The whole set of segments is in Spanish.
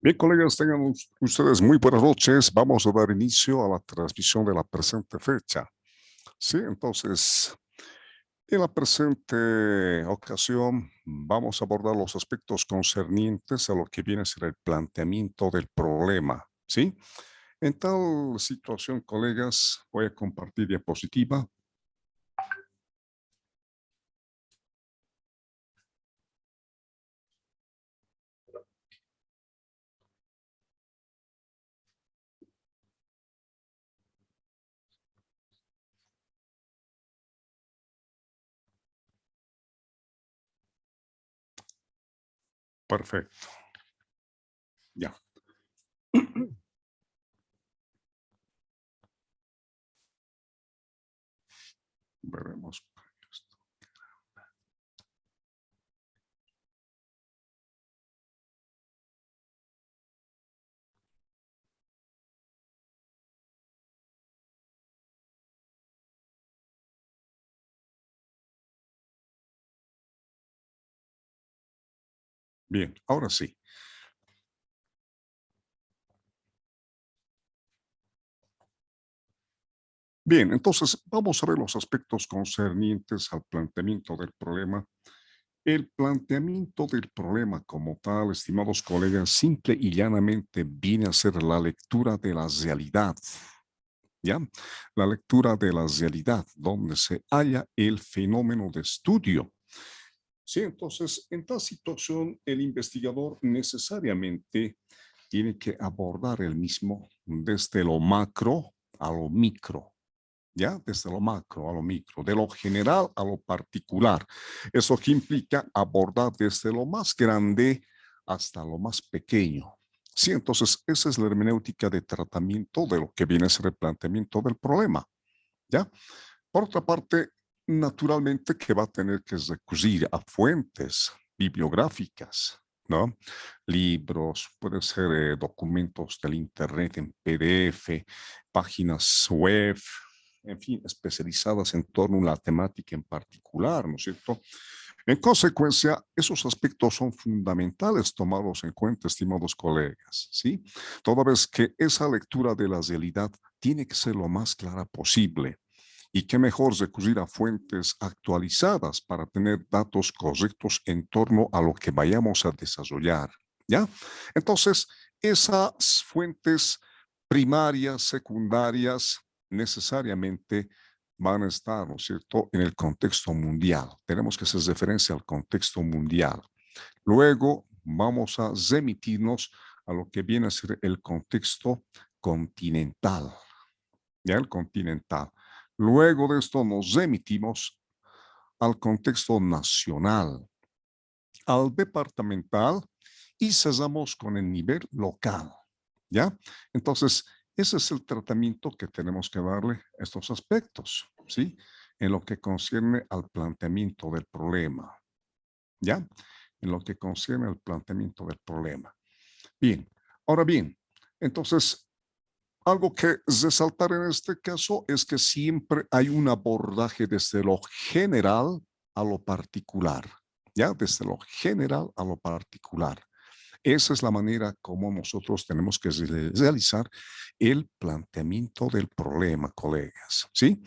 Bien, colegas, tengan ustedes muy buenas noches. Vamos a dar inicio a la transmisión de la presente fecha. Sí, entonces, en la presente ocasión vamos a abordar los aspectos concernientes a lo que viene a ser el planteamiento del problema. ¿Sí? En tal situación, colegas, voy a compartir diapositiva. Perfecto. Ya. Veremos. Bien, ahora sí. Bien, entonces vamos a ver los aspectos concernientes al planteamiento del problema. El planteamiento del problema como tal, estimados colegas, simple y llanamente viene a ser la lectura de la realidad, ¿ya? La lectura de la realidad, donde se halla el fenómeno de estudio. Sí, entonces, en tal situación, el investigador necesariamente tiene que abordar el mismo desde lo macro a lo micro. ¿Ya? Desde lo macro a lo micro, de lo general a lo particular. Eso que implica abordar desde lo más grande hasta lo más pequeño. Sí, entonces esa es la hermenéutica de tratamiento de lo que viene a ser el planteamiento del problema. ¿Ya? Por otra parte, naturalmente que va a tener que recurrir a fuentes bibliográficas, ¿no? Libros, puede ser documentos del Internet en PDF, páginas web, en fin, especializadas en torno a la temática en particular, ¿no es cierto? En consecuencia, esos aspectos son fundamentales tomarlos en cuenta, estimados colegas, ¿sí? Toda vez que esa lectura de la realidad tiene que ser lo más clara posible. Y qué mejor recurrir a fuentes actualizadas para tener datos correctos en torno a lo que vayamos a desarrollar, ¿ya? Entonces, esas fuentes primarias, secundarias, necesariamente van a estar, ¿no es cierto?, en el contexto mundial. Tenemos que hacer referencia al contexto mundial. Luego vamos a remitirnos a lo que viene a ser el contexto continental, ¿ya? El continental. Luego de esto nos remitimos al contexto nacional, al departamental y cerramos con el nivel local, ¿ya? Entonces, ese es el tratamiento que tenemos que darle a estos aspectos, ¿sí? En lo que concierne al planteamiento del problema, ¿ya? En lo que concierne al planteamiento del problema. Bien, ahora bien, entonces, algo que resaltar en este caso es que siempre hay un abordaje desde lo general a lo particular, ¿ya? Desde lo general a lo particular. Esa es la manera como nosotros tenemos que realizar el planteamiento del problema, colegas, ¿sí?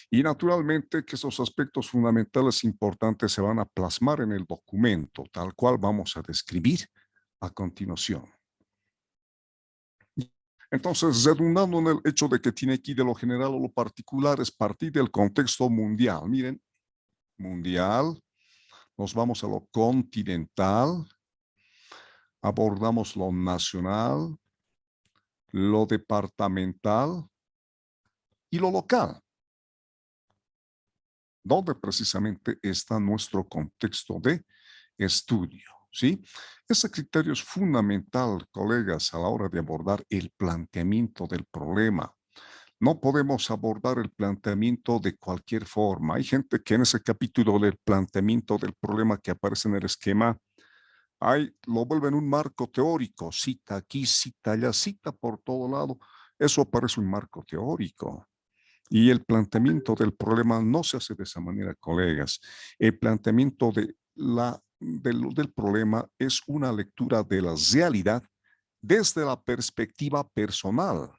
Y naturalmente que esos aspectos fundamentales importantes se van a plasmar en el documento, tal cual vamos a describir a continuación. Entonces, redundando en el hecho de que tiene que ir de lo general a lo particular, es partir del contexto mundial. Miren, mundial, nos vamos a lo continental, abordamos lo nacional, lo departamental y lo local, donde precisamente está nuestro contexto de estudio, ¿sí? Ese criterio es fundamental, colegas, a la hora de abordar el planteamiento del problema. No podemos abordar el planteamiento de cualquier forma. Hay gente que en ese capítulo del planteamiento del problema que aparece en el esquema, lo vuelven un marco teórico, cita aquí, cita allá, cita por todo lado. Eso parece un marco teórico. Y el planteamiento del problema no se hace de esa manera, colegas. El planteamiento del problema es una lectura de la realidad desde la perspectiva personal,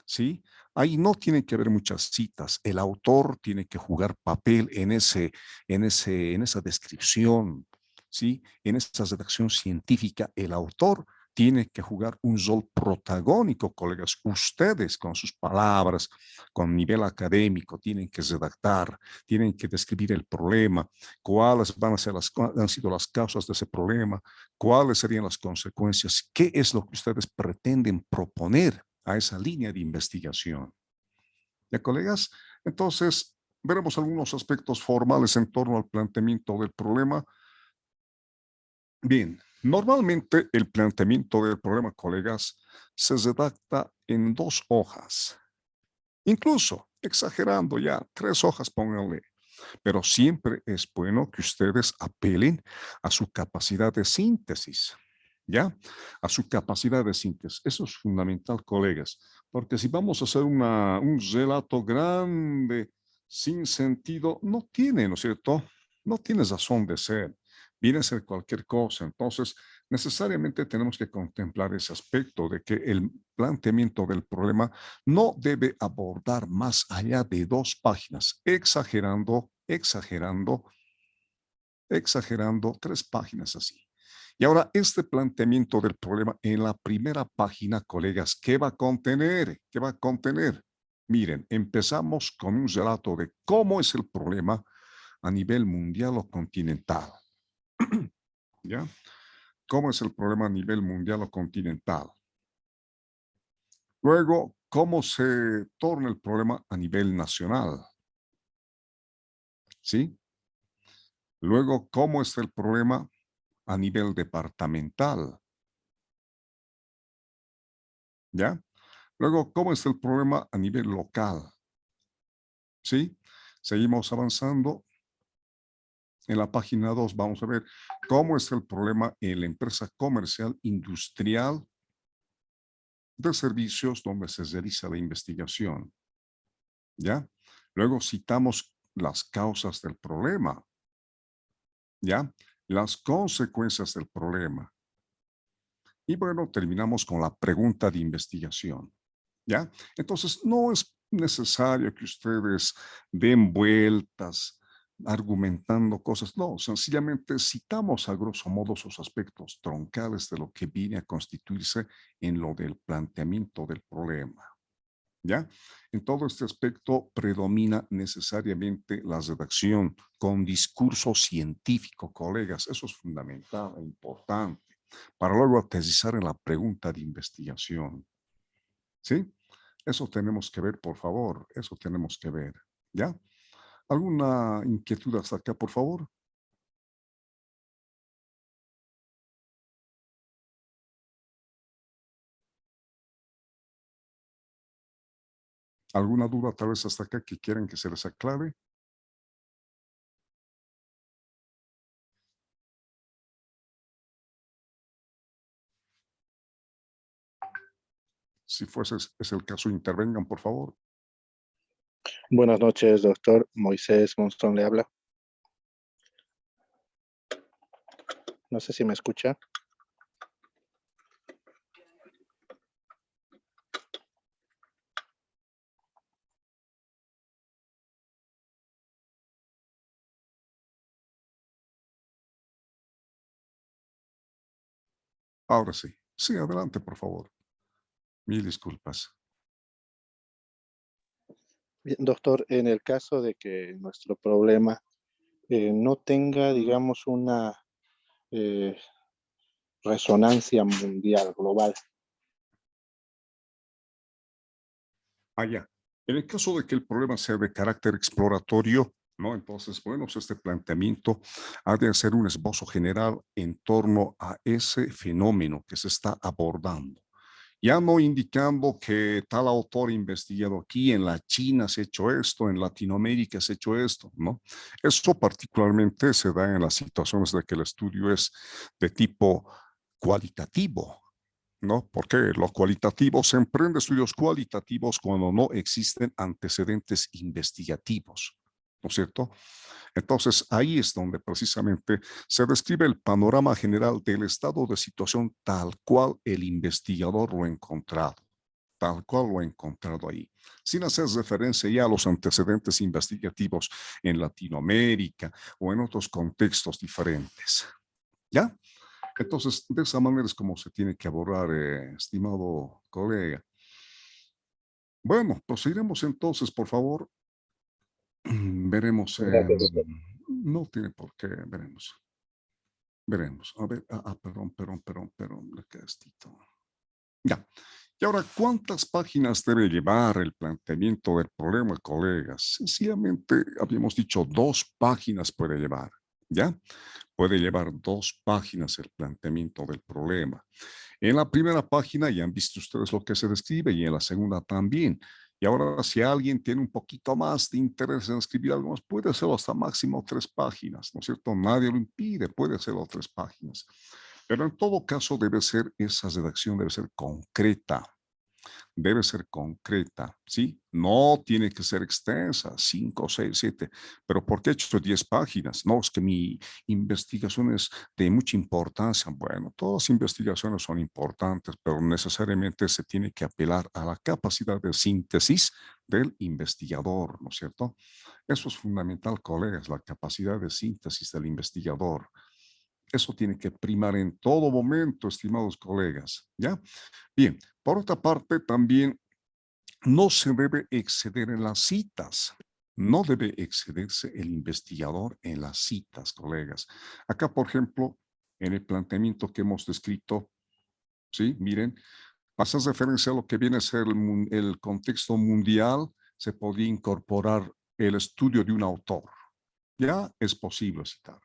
¿sí? Ahí no tienen que haber muchas citas. El autor tiene que jugar papel en esa descripción, ¿sí? En esa redacción científica, el autor tiene que jugar un rol protagónico, colegas. Ustedes con sus palabras, con nivel académico, tienen que redactar, tienen que describir el problema, cuáles han sido las causas de ese problema, cuáles serían las consecuencias, qué es lo que ustedes pretenden proponer a esa línea de investigación. ¿Ya, colegas? Entonces, veremos algunos aspectos formales en torno al planteamiento del problema. Bien, normalmente el planteamiento del problema, colegas, se redacta en 2 hojas. Incluso, exagerando ya, 3 hojas, pónganle. Pero siempre es bueno que ustedes apelen a su capacidad de síntesis, ¿ya? A su capacidad de síntesis. Eso es fundamental, colegas, porque si vamos a hacer un relato grande, sin sentido, no tiene, ¿no es cierto? No tiene razón de ser. Viene a ser cualquier cosa. Entonces, necesariamente tenemos que contemplar ese aspecto de que el planteamiento del problema no debe abordar más allá de 2 páginas, exagerando 3 páginas así. Y ahora, este planteamiento del problema en la primera página, colegas, ¿qué va a contener? ¿Qué va a contener? Miren, empezamos con un relato de cómo es el problema a nivel mundial o continental. ¿Ya? ¿Cómo es el problema a nivel mundial o continental? Luego, ¿cómo se torna el problema a nivel nacional? ¿Sí? Luego, ¿cómo es el problema a nivel departamental? ¿Ya? Luego, ¿cómo es el problema a nivel local? ¿Sí? Seguimos avanzando. En la página 2 vamos a ver cómo es el problema en la empresa comercial industrial de servicios donde se realiza la investigación. ¿Ya? Luego citamos las causas del problema. ¿Ya? Las consecuencias del problema. Y bueno, terminamos con la pregunta de investigación. ¿Ya? Entonces, no es necesario que ustedes den vueltas argumentando cosas. No, sencillamente citamos a grosso modo sus aspectos troncales de lo que viene a constituirse en lo del planteamiento del problema. ¿Ya? En todo este aspecto predomina necesariamente la redacción con discurso científico, colegas. Eso es fundamental e importante para luego aterrizar en la pregunta de investigación. ¿Sí? Eso tenemos que ver, por favor. Eso tenemos que ver. ¿Ya? ¿Alguna inquietud hasta acá, por favor? ¿Alguna duda tal vez hasta acá que quieran que se les aclare? Si fuese es el caso, intervengan, por favor. Buenas noches, doctor. Moisés Monzón le habla. No sé si me escucha. Ahora sí. Sí, adelante, por favor. Mil disculpas. Bien, doctor, en el caso de que nuestro problema no tenga, digamos, una eh, resonancia mundial, global. Ya. En el caso de que el problema sea de carácter exploratorio, ¿no? Entonces, bueno, pues este planteamiento ha de hacer un esbozo general en torno a ese fenómeno que se está abordando. Ya no indicando que tal autor investigado aquí, en la China se ha hecho esto, en Latinoamérica se ha hecho esto, ¿no? Eso particularmente se da en las situaciones de que el estudio es de tipo cualitativo, ¿no? Porque lo cualitativo se emprende estudios cualitativos cuando no existen antecedentes investigativos. ¿no es cierto? Entonces, ahí es donde precisamente se describe el panorama general del estado de situación tal cual el investigador lo ha encontrado, tal cual lo ha encontrado ahí, sin hacer referencia ya a los antecedentes investigativos en Latinoamérica o en otros contextos diferentes. ¿Ya? Entonces, de esa manera es como se tiene que abordar, estimado colega. Bueno, proseguiremos entonces, por favor. Veremos. Gracias, doctor. No tiene por qué, veremos. Veremos. A ver, perdón, la castito. Ya. Y ahora, ¿cuántas páginas debe llevar el planteamiento del problema, colegas? Sencillamente, habíamos dicho 2 páginas puede llevar, ¿ya? Puede llevar 2 páginas el planteamiento del problema. En la primera página ya han visto ustedes lo que se describe y en la segunda también. Y ahora, si alguien tiene un poquito más de interés en escribir algo más, puede hacerlo hasta máximo 3 páginas, ¿no es cierto? Nadie lo impide, puede hacerlo 3 páginas. Pero en todo caso esa redacción debe ser concreta, ¿sí? No tiene que ser extensa, 5, 6, 7. ¿Pero por qué he hecho 10 páginas? No, es que mi investigación es de mucha importancia. Bueno, todas las investigaciones son importantes, pero necesariamente se tiene que apelar a la capacidad de síntesis del investigador, ¿no es cierto? Eso es fundamental, colegas, la capacidad de síntesis del investigador. Eso tiene que primar en todo momento, estimados colegas, ¿ya? Bien, por otra parte, también no se debe exceder en las citas. No debe excederse el investigador en las citas, colegas. Acá, por ejemplo, en el planteamiento que hemos descrito, ¿sí? Miren, hace referencia a lo que viene a ser el contexto mundial, se podía incorporar el estudio de un autor. Ya es posible citar.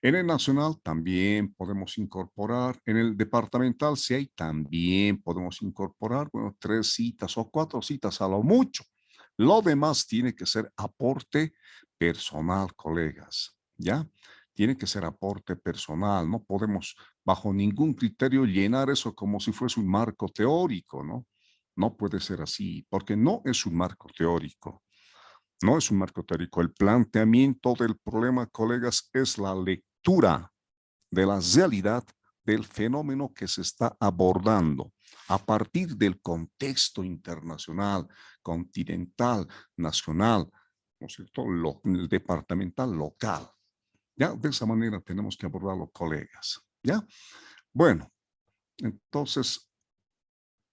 En el nacional también podemos incorporar, en el departamental si hay también podemos incorporar, bueno, 3 citas o 4 citas a lo mucho. Lo demás tiene que ser aporte personal, colegas, ¿ya? Tiene que ser aporte personal, no podemos bajo ningún criterio llenar eso como si fuese un marco teórico, ¿no? No puede ser así, porque no es un marco teórico. No es un marco teórico. El planteamiento del problema, colegas, es la lectura de la realidad del fenómeno que se está abordando a partir del contexto internacional, continental, nacional, ¿no es cierto? El departamental, local. Ya, de esa manera tenemos que abordarlo, colegas. ¿Ya? Bueno, entonces,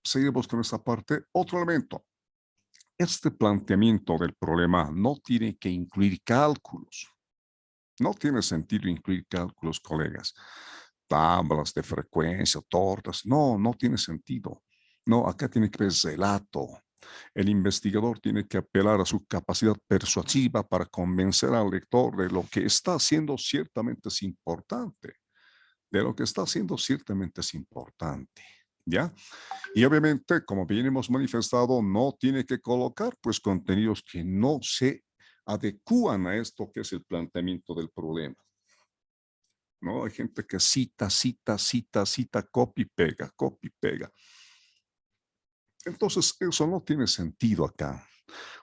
seguimos con esta parte. Otro elemento. Este planteamiento del problema no tiene que incluir cálculos. No tiene sentido incluir cálculos, colegas. Tablas de frecuencia, tortas. No, no tiene sentido. No, acá tiene que haber relato. El investigador tiene que apelar a su capacidad persuasiva para convencer al lector de lo que está haciendo ciertamente es importante. De lo que está haciendo ciertamente es importante. ¿Ya? Y obviamente, como bien hemos manifestado, no tiene que colocar pues contenidos que no se adecúan a esto que es el planteamiento del problema. ¿No? Hay gente que cita, copy, pega, copy, pega. Entonces, eso no tiene sentido acá.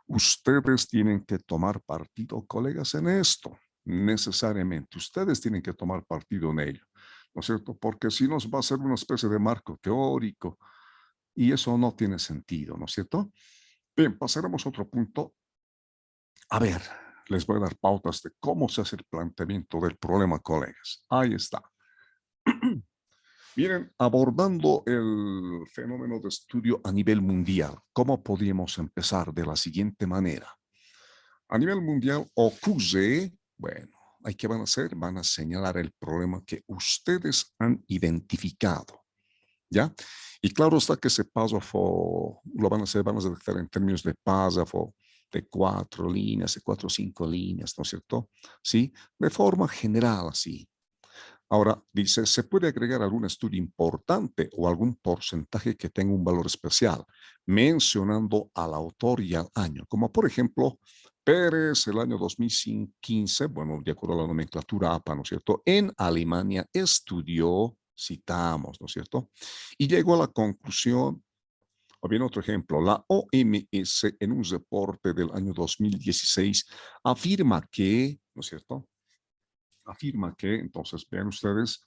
Ustedes tienen que tomar partido, colegas, en esto, necesariamente. Ustedes tienen que tomar partido en ello, ¿no es cierto? Porque si no va a ser una especie de marco teórico, y eso no tiene sentido, ¿no es cierto? Bien, pasaremos a otro punto. A ver, les voy a dar pautas de cómo se hace el planteamiento del problema, colegas. Ahí está. Miren, abordando el fenómeno de estudio a nivel mundial, ¿cómo podríamos empezar de la siguiente manera? A nivel mundial ocurre, bueno, ¿hay qué van a hacer? Van a señalar el problema que ustedes han identificado. ¿Ya? Y claro está que ese párrafo lo van a hacer, van a redactar en términos de párrafo de 4 líneas, de 4 o 5 líneas, ¿no es cierto? ¿Sí? De forma general, así. Ahora, dice, ¿se puede agregar algún estudio importante o algún porcentaje que tenga un valor especial, mencionando al autor y al año? Como por ejemplo, Pérez, el año 2015, bueno, de acuerdo a la nomenclatura APA, ¿no es cierto? En Alemania estudió, citamos, ¿no es cierto? Y llegó a la conclusión, O bien otro ejemplo, la OMS en un reporte del año 2016 afirma que, ¿no es cierto? Afirma que, entonces, vean ustedes,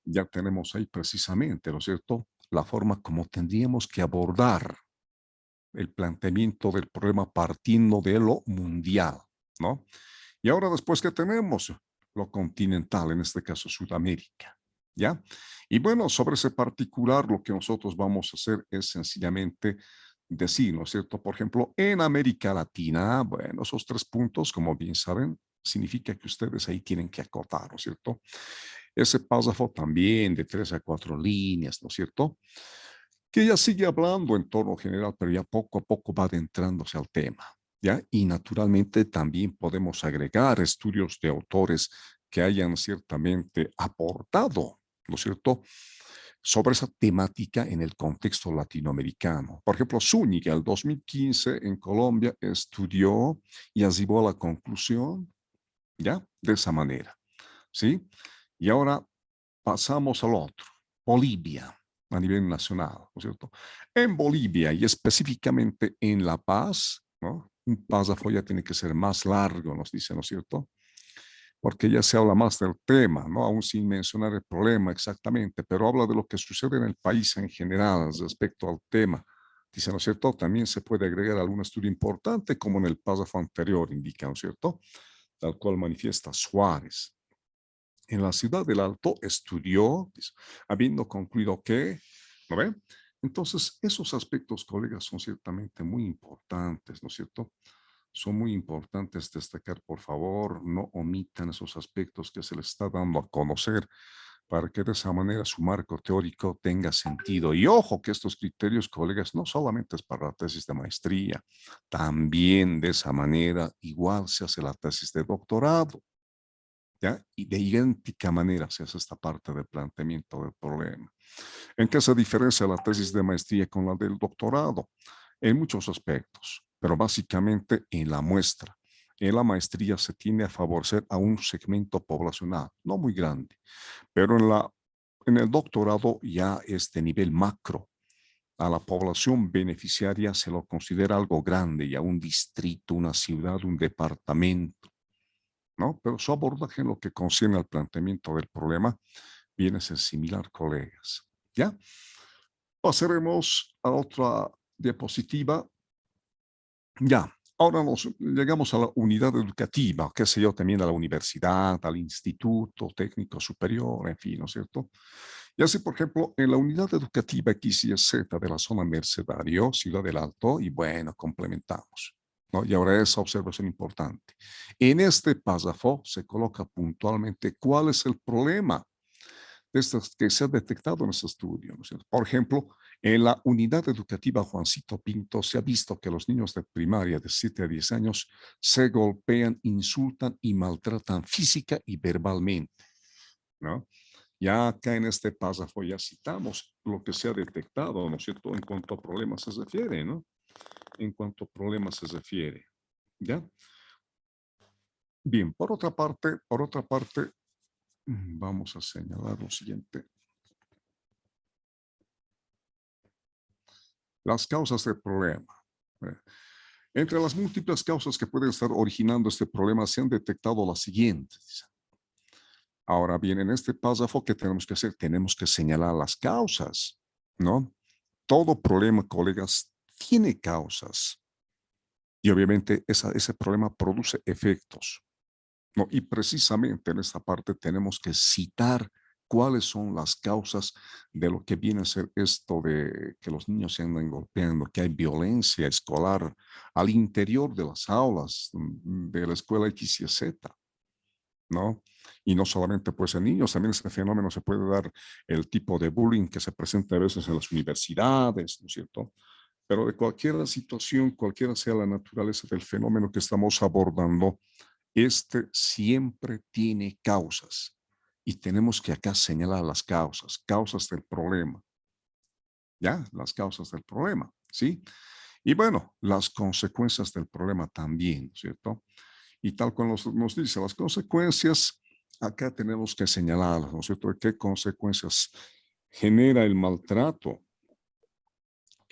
ya tenemos ahí precisamente, ¿no es cierto?, la forma como tendríamos que abordar el planteamiento del problema partiendo de lo mundial, ¿no? Y ahora después que tenemos lo continental, en este caso Sudamérica, ¿ya? Y bueno, sobre ese particular lo que nosotros vamos a hacer es sencillamente decir, ¿no es cierto? Por ejemplo, en América Latina, bueno, esos 3 puntos, como bien saben, significa que ustedes ahí tienen que acotar, ¿no es cierto? Ese párrafo también de 3 a 4 líneas, ¿no es cierto? Que ya sigue hablando en tono general, pero ya poco a poco va adentrándose al tema, ¿ya? Y naturalmente también podemos agregar estudios de autores que hayan ciertamente aportado, ¿no es cierto?, sobre esa temática en el contexto latinoamericano. Por ejemplo, Zúñiga, el 2015 en Colombia, estudió y arribó a la conclusión, ¿ya? De esa manera, ¿sí? Y ahora pasamos al otro, Bolivia, a nivel nacional, ¿no es cierto? En Bolivia y específicamente en La Paz, ¿no? Un párrafo ya tiene que ser más largo, nos dice, ¿no es cierto? Porque ya se habla más del tema, ¿no? Aún sin mencionar el problema exactamente, pero habla de lo que sucede en el país en general respecto al tema. Dice, ¿no es cierto? También se puede agregar algún estudio importante, como en el párrafo anterior indica, ¿no es cierto? Tal cual manifiesta Suárez. En la ciudad del Alto estudió, habiendo concluido que, ¿no ve? Entonces, esos aspectos, colegas, son ciertamente muy importantes, ¿no es cierto? Son muy importantes destacar, por favor, no omitan esos aspectos que se les está dando a conocer para que de esa manera su marco teórico tenga sentido. Y ojo que estos criterios, colegas, no solamente es para la tesis de maestría, también de esa manera igual se hace la tesis de doctorado. ¿Ya? Y de idéntica manera se hace esta parte del planteamiento del problema. ¿En qué se diferencia la tesis de maestría con la del doctorado? En muchos aspectos, pero básicamente en la muestra. En la maestría se tiende a favorecer a un segmento poblacional, no muy grande, pero en el doctorado ya es de nivel macro. A la población beneficiaria se lo considera algo grande, ya un distrito, una ciudad, un departamento, ¿no? Pero su abordaje en lo que concierne al planteamiento del problema viene a ser similar, colegas. ¿Ya? Pasaremos a otra diapositiva. Ya, ahora nos llegamos a la unidad educativa, qué sé yo, también a la universidad, al instituto técnico superior, en fin, ¿no es cierto? Y así, por ejemplo, en la unidad educativa X y Z de la zona Mercedario, Ciudad del Alto, y bueno, complementamos, ¿no? Y ahora esa observación importante. En este párrafo se coloca puntualmente cuál es el problema de estas que se ha detectado en este estudio, ¿no es cierto? Por ejemplo, en la unidad educativa Juancito Pinto se ha visto que los niños de primaria de 7 a 10 años se golpean, insultan y maltratan física y verbalmente, ¿no? Ya acá en este párrafo ya citamos lo que se ha detectado, ¿no es cierto?, en cuanto a problemas se refiere, ¿no? En cuanto a problemas se refiere, ¿ya? Bien, por otra parte, vamos a señalar lo siguiente. Las causas del problema. Entre las múltiples causas que pueden estar originando este problema se han detectado las siguientes. Ahora bien, en este párrafo, ¿qué tenemos que hacer? Tenemos que señalar las causas, ¿no? Todo problema, colegas, tiene causas. Y obviamente ese problema produce efectos, ¿no? Y precisamente en esta parte tenemos que citar cuáles son las causas de lo que viene a ser esto de que los niños se andan golpeando, que hay violencia escolar al interior de las aulas de la escuela X y Z, ¿no? Y no solamente pues en niños, también este fenómeno se puede dar el tipo de bullying que se presenta a veces en las universidades, ¿no es cierto? Pero de cualquier situación, cualquiera sea la naturaleza del fenómeno que estamos abordando, este siempre tiene causas y tenemos que acá señalar las causas del problema, ¿ya? Las causas del problema, ¿sí? Y bueno, las consecuencias del problema también, ¿cierto? Y tal cual nos dice, las consecuencias, acá tenemos que señalarlas, ¿no es cierto? ¿Qué consecuencias genera el maltrato?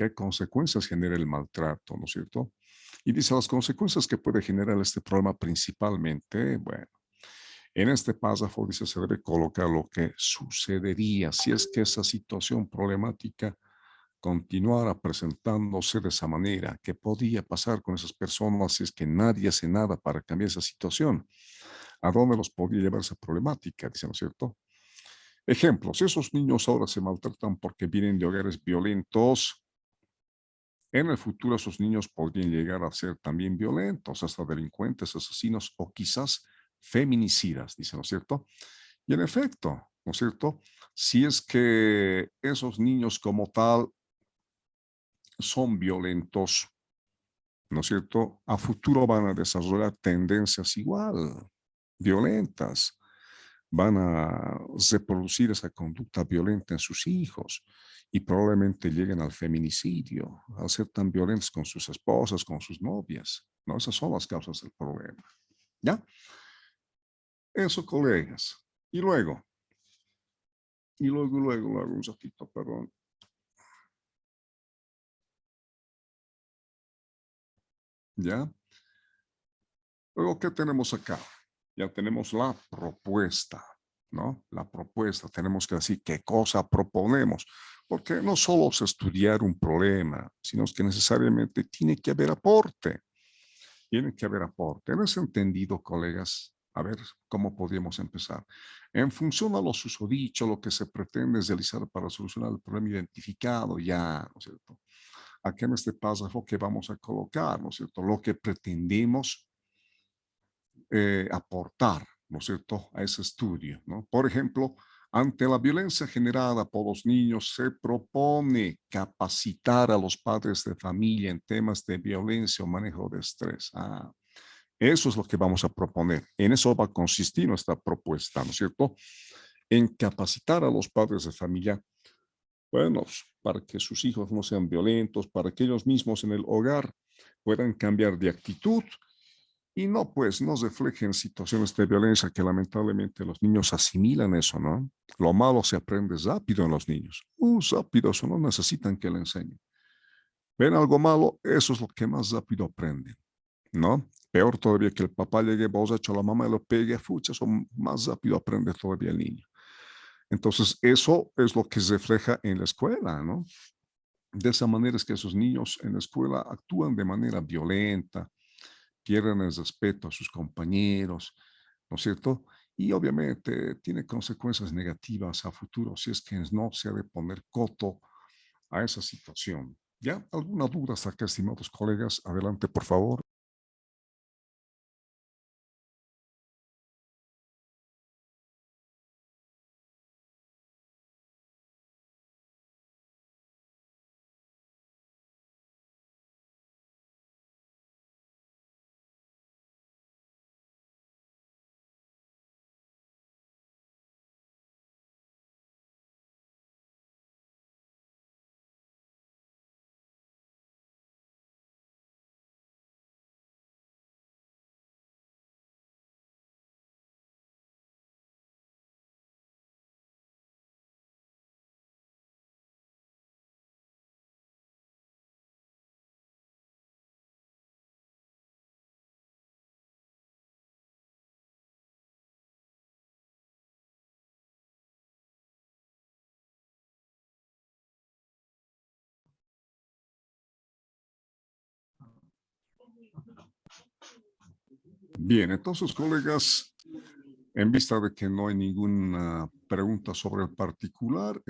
qué consecuencias genera el maltrato, ¿no es cierto? Y dice las consecuencias que puede generar este problema principalmente, bueno, en este párrafo dice se debe colocar lo que sucedería si es que esa situación problemática continuara presentándose de esa manera. ¿Qué podía pasar con esas personas si es que nadie hace nada para cambiar esa situación? ¿A dónde los podría llevar esa problemática? Dice, ¿no es cierto? Ejemplo, si esos niños ahora se maltratan porque vienen de hogares violentos, en el futuro esos niños podrían llegar a ser también violentos, hasta delincuentes, asesinos o quizás feminicidas, dice, ¿no es cierto? Y en efecto, ¿no es cierto? Si es que esos niños como tal son violentos, ¿no es cierto? A futuro van a desarrollar tendencias igual, violentas, van a reproducir esa conducta violenta en sus hijos y probablemente lleguen al feminicidio, a ser tan violentos con sus esposas, con sus novias, ¿no? Esas son las causas del problema, ¿ya? Eso, colegas. Y luego, un ratito, perdón. ¿Ya? Luego, ¿qué tenemos acá? Ya tenemos la propuesta, ¿no? La propuesta, tenemos que decir qué cosa proponemos, porque no solo es estudiar un problema, sino que necesariamente tiene que haber aporte. En ese entendido, colegas, a ver cómo podríamos empezar. En función a lo susodicho, lo que se pretende es realizar para solucionar el problema identificado, ya, ¿no es cierto? Aquí en este párrafo que vamos a colocar, ¿no es cierto? Lo que pretendemos aportar, ¿no es cierto?, a ese estudio, ¿no? Por ejemplo, ante la violencia generada por los niños, se propone capacitar a los padres de familia en temas de violencia o manejo de estrés. Eso es lo que vamos a proponer. En eso va a consistir nuestra propuesta, ¿no es cierto? En capacitar a los padres de familia, bueno, para que sus hijos no sean violentos, para que ellos mismos en el hogar puedan cambiar de actitud y no, pues, no reflejen situaciones de violencia que lamentablemente los niños asimilan eso, ¿no? Lo malo se aprende rápido en los niños. Rápido, eso no necesitan que le enseñen. Ven algo malo, eso es lo que más rápido aprenden, ¿no? Peor todavía que el papá llegue borracho a la mamá y lo pegue, fucha, eso más rápido aprende todavía el niño. Entonces, eso es lo que se refleja en la escuela, ¿no? De esa manera es que esos niños en la escuela actúan de manera violenta, pierden el respeto a sus compañeros, ¿no es cierto? Y obviamente tiene consecuencias negativas a futuro si es que no se ha de poner coto a esa situación. ¿Ya? ¿Alguna duda hasta acá, estimados colegas? Adelante, por favor. Bien, entonces, colegas, en vista de que no hay ninguna pregunta sobre el particular,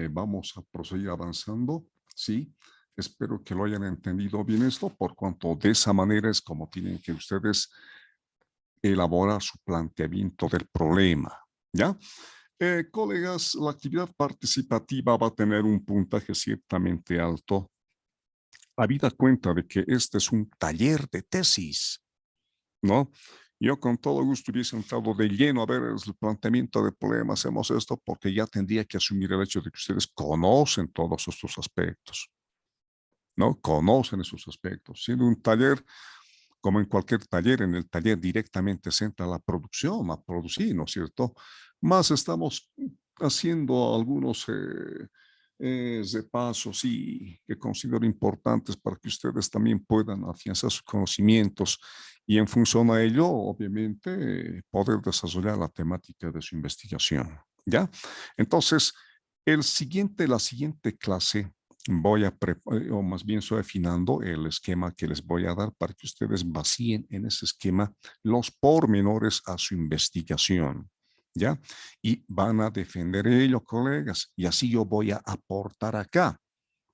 vamos a proseguir avanzando, ¿sí? Espero que lo hayan entendido bien esto, por cuanto de esa manera es como tienen que ustedes elaborar su planteamiento del problema, ¿ya? Colegas, la actividad participativa va a tener un puntaje ciertamente alto, habida cuenta de que este es un taller de tesis, ¿no? Yo con todo gusto hubiese entrado de lleno a ver el planteamiento de problemas, hacemos esto, porque ya tendría que asumir el hecho de que ustedes conocen todos estos aspectos, ¿no? Conocen esos aspectos. Siendo un taller, como en cualquier taller, en el taller directamente se entra la producción, a producir, ¿no es cierto? Más estamos haciendo algunos de paso, sí, que considero importantes para que ustedes también puedan afianzar sus conocimientos y en función a ello, obviamente, poder desarrollar la temática de su investigación. ¿Ya? Entonces, la siguiente clase o más bien estoy afinando el esquema que les voy a dar para que ustedes vacíen en ese esquema los pormenores a su investigación. ¿Ya? Y van a defender ello, colegas, y así yo voy a aportar acá.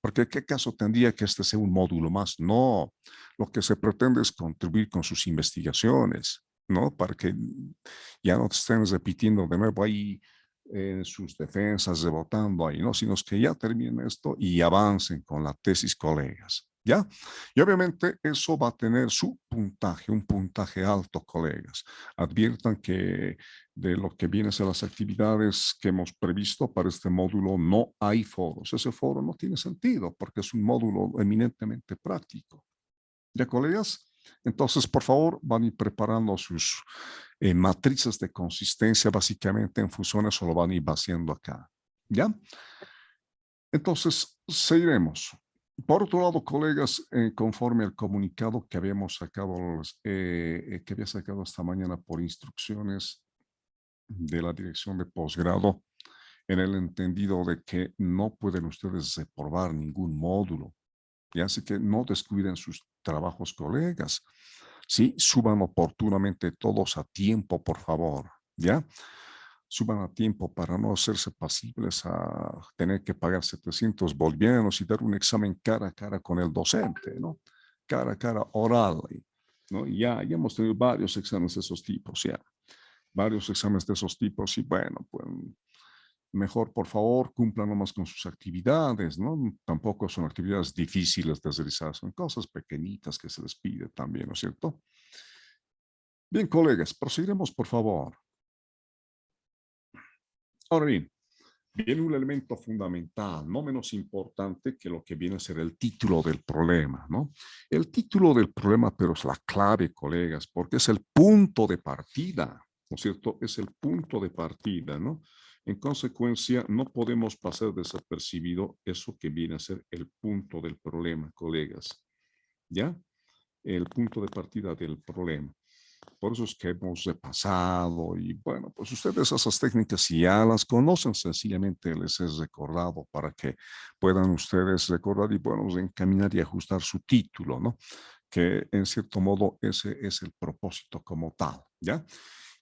Porque ¿qué caso tendría que este sea un módulo más? No, lo que se pretende es contribuir con sus investigaciones, ¿no? Para que ya no te estén repitiendo de nuevo ahí sus defensas, rebotando ahí, ¿no? Sino que ya terminen esto y avancen con la tesis, colegas, ¿ya? Y obviamente eso va a tener su puntaje, un puntaje alto, colegas. Adviertan que de lo que vienen a ser las actividades que hemos previsto para este módulo, no hay foros. Ese foro no tiene sentido porque es un módulo eminentemente práctico. ¿Ya, colegas? Entonces, por favor, van a ir preparando sus matrices de consistencia, básicamente en funciones, o lo van a ir vaciando acá. ¿Ya? Entonces, seguiremos. Por otro lado, colegas, conforme al comunicado que habíamos sacado, que había sacado esta mañana por instrucciones de la dirección de posgrado, en el entendido de que no pueden ustedes reprobar ningún módulo. Y así que no descuiden sus trabajos, colegas. Sí, suban oportunamente todos a tiempo, por favor. ¿Ya? Suban a tiempo para no hacerse pasibles a tener que pagar 700 bolivianos y dar un examen cara a cara con el docente, ¿no? Cara a cara oral, ¿no? Ya hemos tenido varios exámenes de esos tipos, ya. Varios exámenes de esos tipos y bueno, pues mejor, por favor, cumplan nomás con sus actividades, ¿no? Tampoco son actividades difíciles de realizar, son cosas pequeñitas que se les pide también, ¿no es cierto? Bien, colegas, proseguiremos, por favor. Ahora bien, viene un elemento fundamental, no menos importante que lo que viene a ser el título del problema, ¿no? El título del problema, pero es la clave, colegas, porque es el punto de partida, ¿no es cierto? Es el punto de partida, ¿no? En consecuencia, no podemos pasar desapercibido eso que viene a ser el punto del problema, colegas, ¿ya? El punto de partida del problema. Por eso es que hemos repasado y bueno, pues ustedes esas técnicas ya las conocen, sencillamente les es recordado para que puedan ustedes recordar y bueno, encaminar y ajustar su título, ¿no? Que en cierto modo ese es el propósito como tal, ¿ya?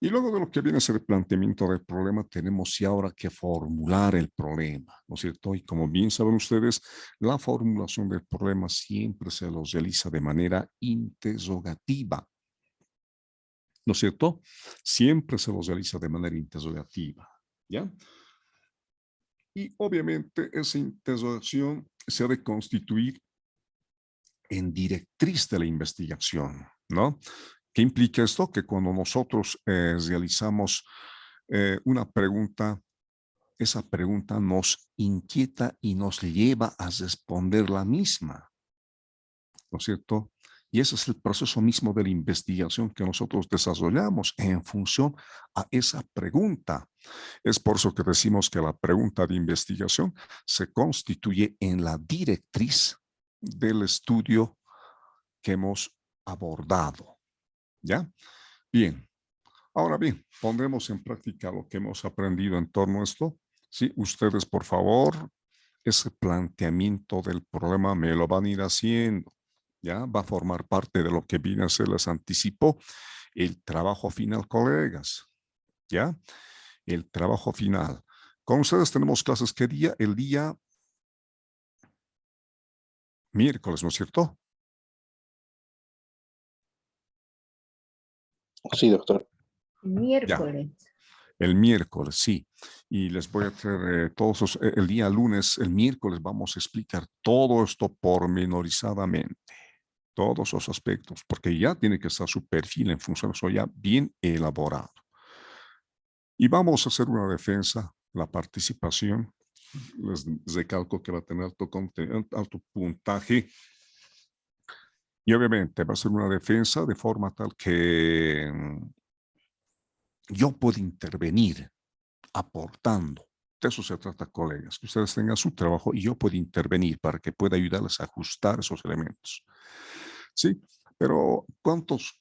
Y luego de lo que viene a ser el planteamiento del problema, tenemos ya ahora que formular el problema, ¿no es cierto? Y como bien saben ustedes, la formulación del problema siempre se los realiza de manera interrogativa, ¿no es cierto? Siempre se los realiza de manera interrogativa, ¿ya? Y obviamente esa interrogación se ha de constituir en directriz de la investigación, ¿no? ¿Qué implica esto? Que cuando nosotros realizamos una pregunta, esa pregunta nos inquieta y nos lleva a responder la misma, ¿no es cierto? Y ese es el proceso mismo de la investigación que nosotros desarrollamos en función a esa pregunta. Es por eso que decimos que la pregunta de investigación se constituye en la directriz del estudio que hemos abordado. ¿Ya? Bien. Ahora bien, pondremos en práctica lo que hemos aprendido en torno a esto. Sí, ustedes, por favor, ese planteamiento del problema me lo van a ir haciendo. ¿Ya? Va a formar parte de lo que viene a ser, les anticipo, el trabajo final, colegas. ¿Ya? El trabajo final. Con ustedes tenemos clases, ¿qué día? El día miércoles, ¿no es cierto? Sí, doctor. Ya, Miércoles. el miércoles, sí. Y les voy a traer el día lunes, el miércoles vamos a explicar todo esto pormenorizadamente. Todos esos aspectos, porque ya tiene que estar su perfil en función de eso ya bien elaborado. Y vamos a hacer una defensa, la participación. Les recalco que va a tener alto puntaje. Y obviamente va a ser una defensa de forma tal que yo puedo intervenir aportando, De eso se trata, colegas, que ustedes tengan su trabajo y yo puedo intervenir para que pueda ayudarles a ajustar esos elementos. Sí, pero ¿cuántos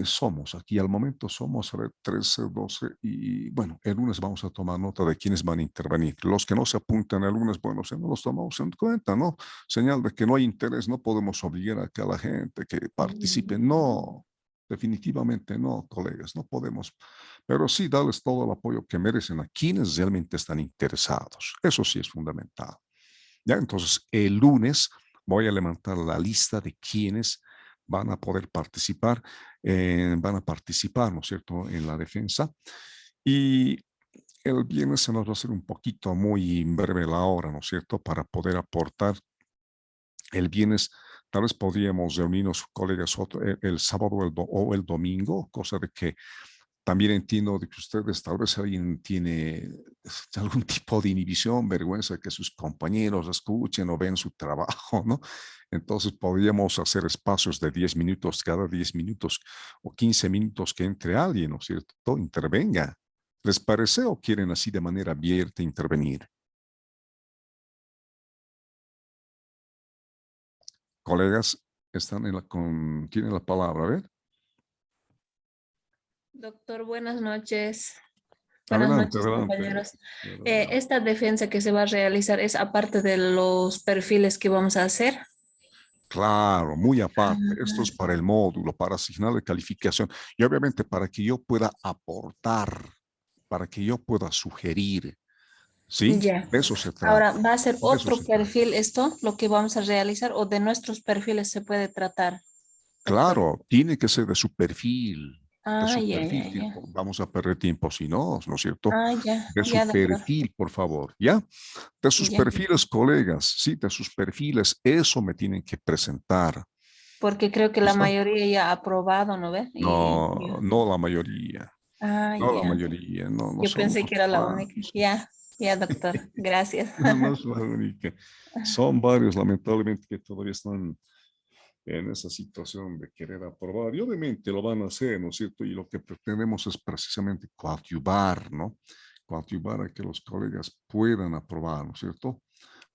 somos? Aquí al momento somos, a ver, 13, 12 y bueno, el lunes vamos a tomar nota de quiénes van a intervenir. Los que no se apuntan el lunes, bueno, si no los tomamos en cuenta, ¿no? Señal de que no hay interés, no podemos obligar a que la gente que participe. No, definitivamente no, colegas, no podemos. Pero sí darles todo el apoyo que merecen a quienes realmente están interesados. Eso sí es fundamental. Ya, entonces el lunes voy a levantar la lista de quienes van a participar, ¿no es cierto?, en la defensa. Y el viernes se nos va a hacer un poquito muy breve la hora, ¿no es cierto?, para poder aportar. El viernes tal vez podríamos reunirnos, colegas, el sábado o el domingo, cosa de que también entiendo de que ustedes, tal vez alguien tiene algún tipo de inhibición, vergüenza que sus compañeros escuchen o ven su trabajo, ¿no? Entonces podríamos hacer espacios de 10 minutos, cada 10 minutos o 15 minutos que entre alguien, ¿no es cierto? Intervenga. ¿Les parece o quieren así de manera abierta intervenir? Colegas, tienen la palabra, a ver. Doctor, buenas noches. Buenas Adelante, noches, adelante. compañeros. Esta defensa que se va a realizar es aparte de los perfiles que vamos a hacer. Claro, muy aparte. Esto es Ah, para el módulo, para asignarle calificación y obviamente para que yo pueda aportar, para que yo pueda sugerir, ¿sí? ya. De eso se Ahora, trata. ¿va a ser De eso otro se trata. perfil esto, lo que vamos a realizar, o de nuestros perfiles se puede tratar, doctor? Claro, tiene que ser de su perfil, de Ah, su ya, ya, perfil. ya. Vamos a perder tiempo si no, ¿no es cierto? Ah, ya, De ya, su doctor. perfil, por favor, ¿ya? De sus Ya. perfiles, colegas, sí, de sus perfiles, eso me tienen que presentar. Porque creo que la ¿Listo? mayoría ya ha aprobado, ¿no ve? No, no la mayoría. Ah, No la ya. mayoría, no, no Yo son pensé unos que era la única. cuantos. Ya, ya, doctor. Gracias. No, no es la única. Son varios, lamentablemente, que todavía están en esa situación de querer aprobar. Y obviamente lo van a hacer, ¿no es cierto? Y lo que pretendemos es precisamente coadyuvar, ¿no? Coadyuvar a que los colegas puedan aprobar, ¿no es cierto?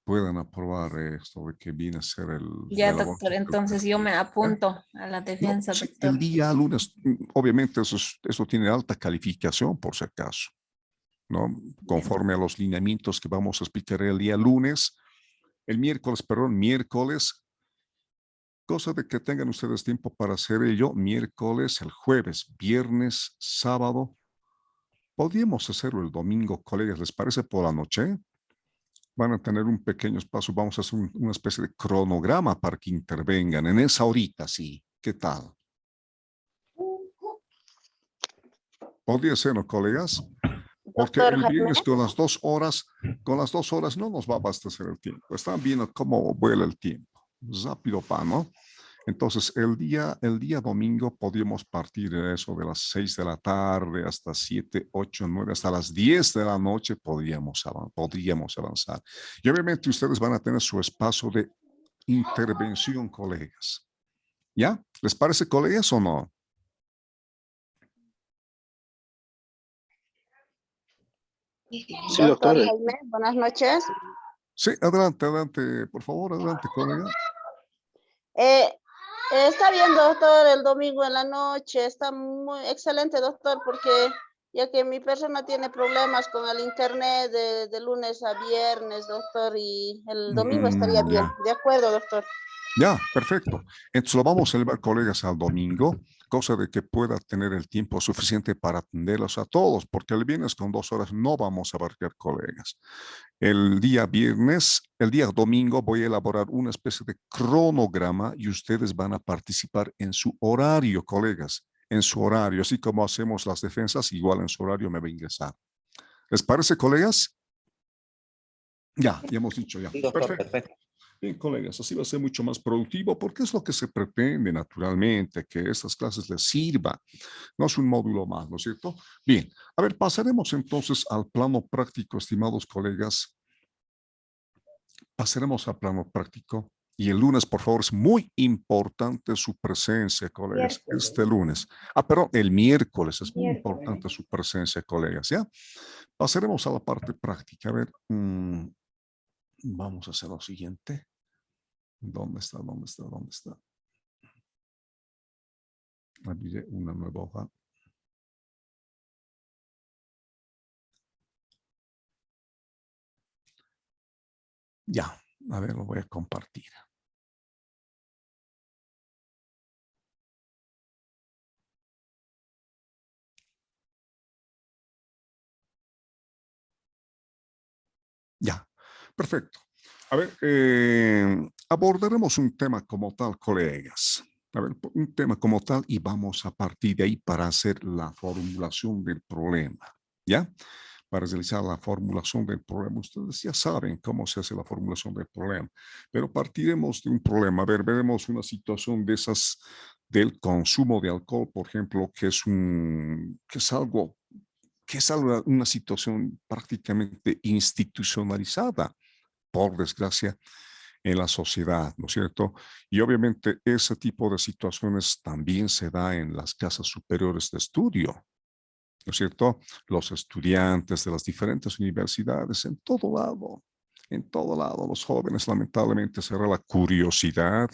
Puedan aprobar esto de que viene a ser Ya, la doctor. elaboración del Entonces yo perfil. me ¿Ya? apunto a la No, defensa, sí, doctor. el día lunes, obviamente eso tiene alta calificación, por si acaso, ¿no? Ya, Conforme a doctor. los lineamientos que vamos a explicar el día lunes, miércoles, cosa de que tengan ustedes tiempo para hacer ello, miércoles, el jueves, viernes, sábado. Podríamos hacerlo el domingo, colegas, ¿les parece por la noche? Van a tener un pequeño espacio, vamos a hacer una especie de cronograma para que intervengan en esa horita, sí. ¿Qué tal? Podría ser, ¿no, colegas? Porque Doctor el Jaime, viernes con las 2 horas no nos va a abastecer el tiempo. Están viendo cómo vuela el tiempo. Rápido pa, ¿no? Entonces, el día domingo podríamos partir de eso de las 6 de la tarde hasta 7, 8, 9, hasta las 10 de la noche podríamos avanzar. Y obviamente ustedes van a tener su espacio de intervención, colegas. ¿Ya? ¿Les parece, colegas, o no? Sí, doctor doctor. Jaime, buenas noches. Sí, adelante, adelante, por favor, adelante, colega. Eh, Está bien, doctor, el domingo en la noche. Está muy excelente, doctor, porque ya que mi persona tiene problemas con el internet de lunes a viernes, doctor, y el domingo estaría bien. Ya. De acuerdo, doctor. Ya, perfecto. Entonces lo vamos a llevar, colegas, al domingo, cosa de que pueda tener el tiempo suficiente para atenderlos a todos, porque el viernes con 2 horas no vamos a abarcar, colegas. El día domingo voy a elaborar una especie de cronograma y ustedes van a participar en su horario, colegas, en su horario, así como hacemos las defensas, igual en su horario me va a ingresar. ¿Les parece, colegas? Ya hemos dicho ya. Sí, doctor, Perfecto. perfecto. Bien, colegas, así va a ser mucho más productivo porque es lo que se pretende naturalmente, que estas clases les sirvan. No es un módulo más, ¿no es cierto? Bien, a ver, pasaremos entonces al plano práctico, estimados colegas. Pasaremos al plano práctico Y el lunes, por favor, es muy importante su presencia, colegas. Miércoles. Este lunes. Perdón, el miércoles es muy Miércoles. importante su presencia, colegas. ¿Ya? Pasaremos a la parte práctica. A ver, vamos a hacer lo siguiente. ¿Dónde está? ¿Dónde está? ¿Dónde está? Abriré una nueva hoja. Ya, a ver, lo voy a compartir. Ya, perfecto. A ver, abordaremos un tema como tal, colegas. A ver, un tema como tal y vamos a partir de ahí para hacer la formulación del problema. ¿Ya? Para realizar la formulación del problema. Ustedes ya saben cómo se hace la formulación del problema, pero partiremos de un problema. A ver, veremos una situación de esas del consumo de alcohol, por ejemplo, que es una situación prácticamente institucionalizada, por desgracia, en la sociedad, ¿no es cierto? Y obviamente ese tipo de situaciones también se da en las casas superiores de estudio, ¿no es cierto? Los estudiantes de las diferentes universidades, en todo lado, los jóvenes lamentablemente será la curiosidad,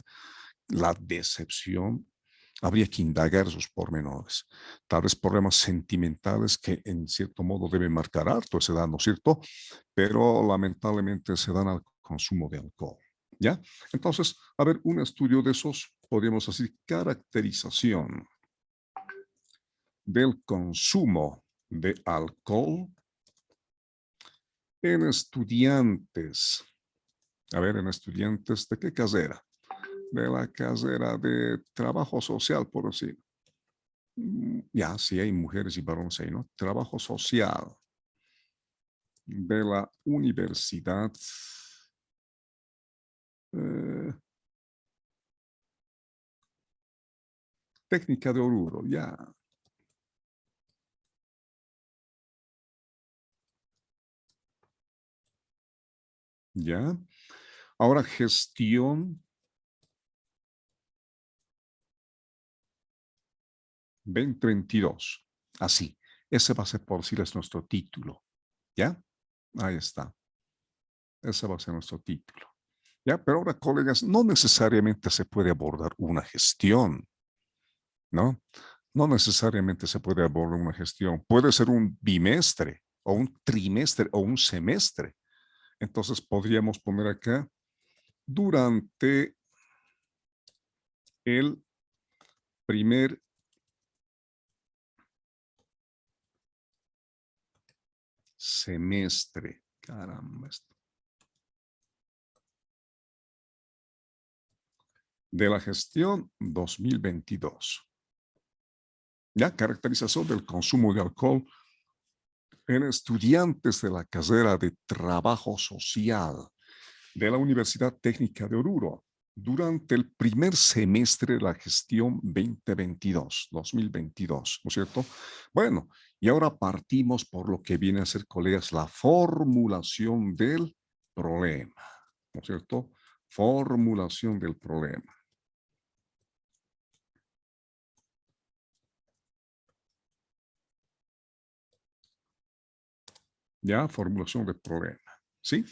la decepción. Habría que indagar esos pormenores, tal vez problemas sentimentales que en cierto modo deben marcar harto esa edad, ¿no es cierto? Pero lamentablemente se dan al consumo de alcohol, ¿ya? Entonces, a ver, un estudio de esos, podríamos decir, caracterización del consumo de alcohol en estudiantes. A ver, en estudiantes, ¿de qué carrera? De la carrera de trabajo social, por decir. Ya, sí hay mujeres y varones ahí, ¿no? Trabajo social de la Universidad Técnica de Oruro, ya. Ya. Ahora gestión 2022. Así. Ese va a ser, por decirles, nuestro título. ¿Ya? Ahí está. Ese va a ser nuestro título. ¿Ya? Pero ahora, colegas, no necesariamente se puede abordar una gestión, ¿no? No necesariamente se puede abordar una gestión. Puede ser un bimestre, o un trimestre, o un semestre. Entonces, podríamos poner acá, durante el primer semestre. Caramba, de la gestión 2022. Ya, caracterización del consumo de alcohol en estudiantes de la carrera de trabajo social de la Universidad Técnica de Oruro durante el primer semestre de la gestión 2022, ¿no es cierto? Bueno, y ahora partimos por lo que viene a ser, colegas, la formulación del problema, ¿no es cierto? Formulación del problema. Ya, formulación del problema, ¿sí?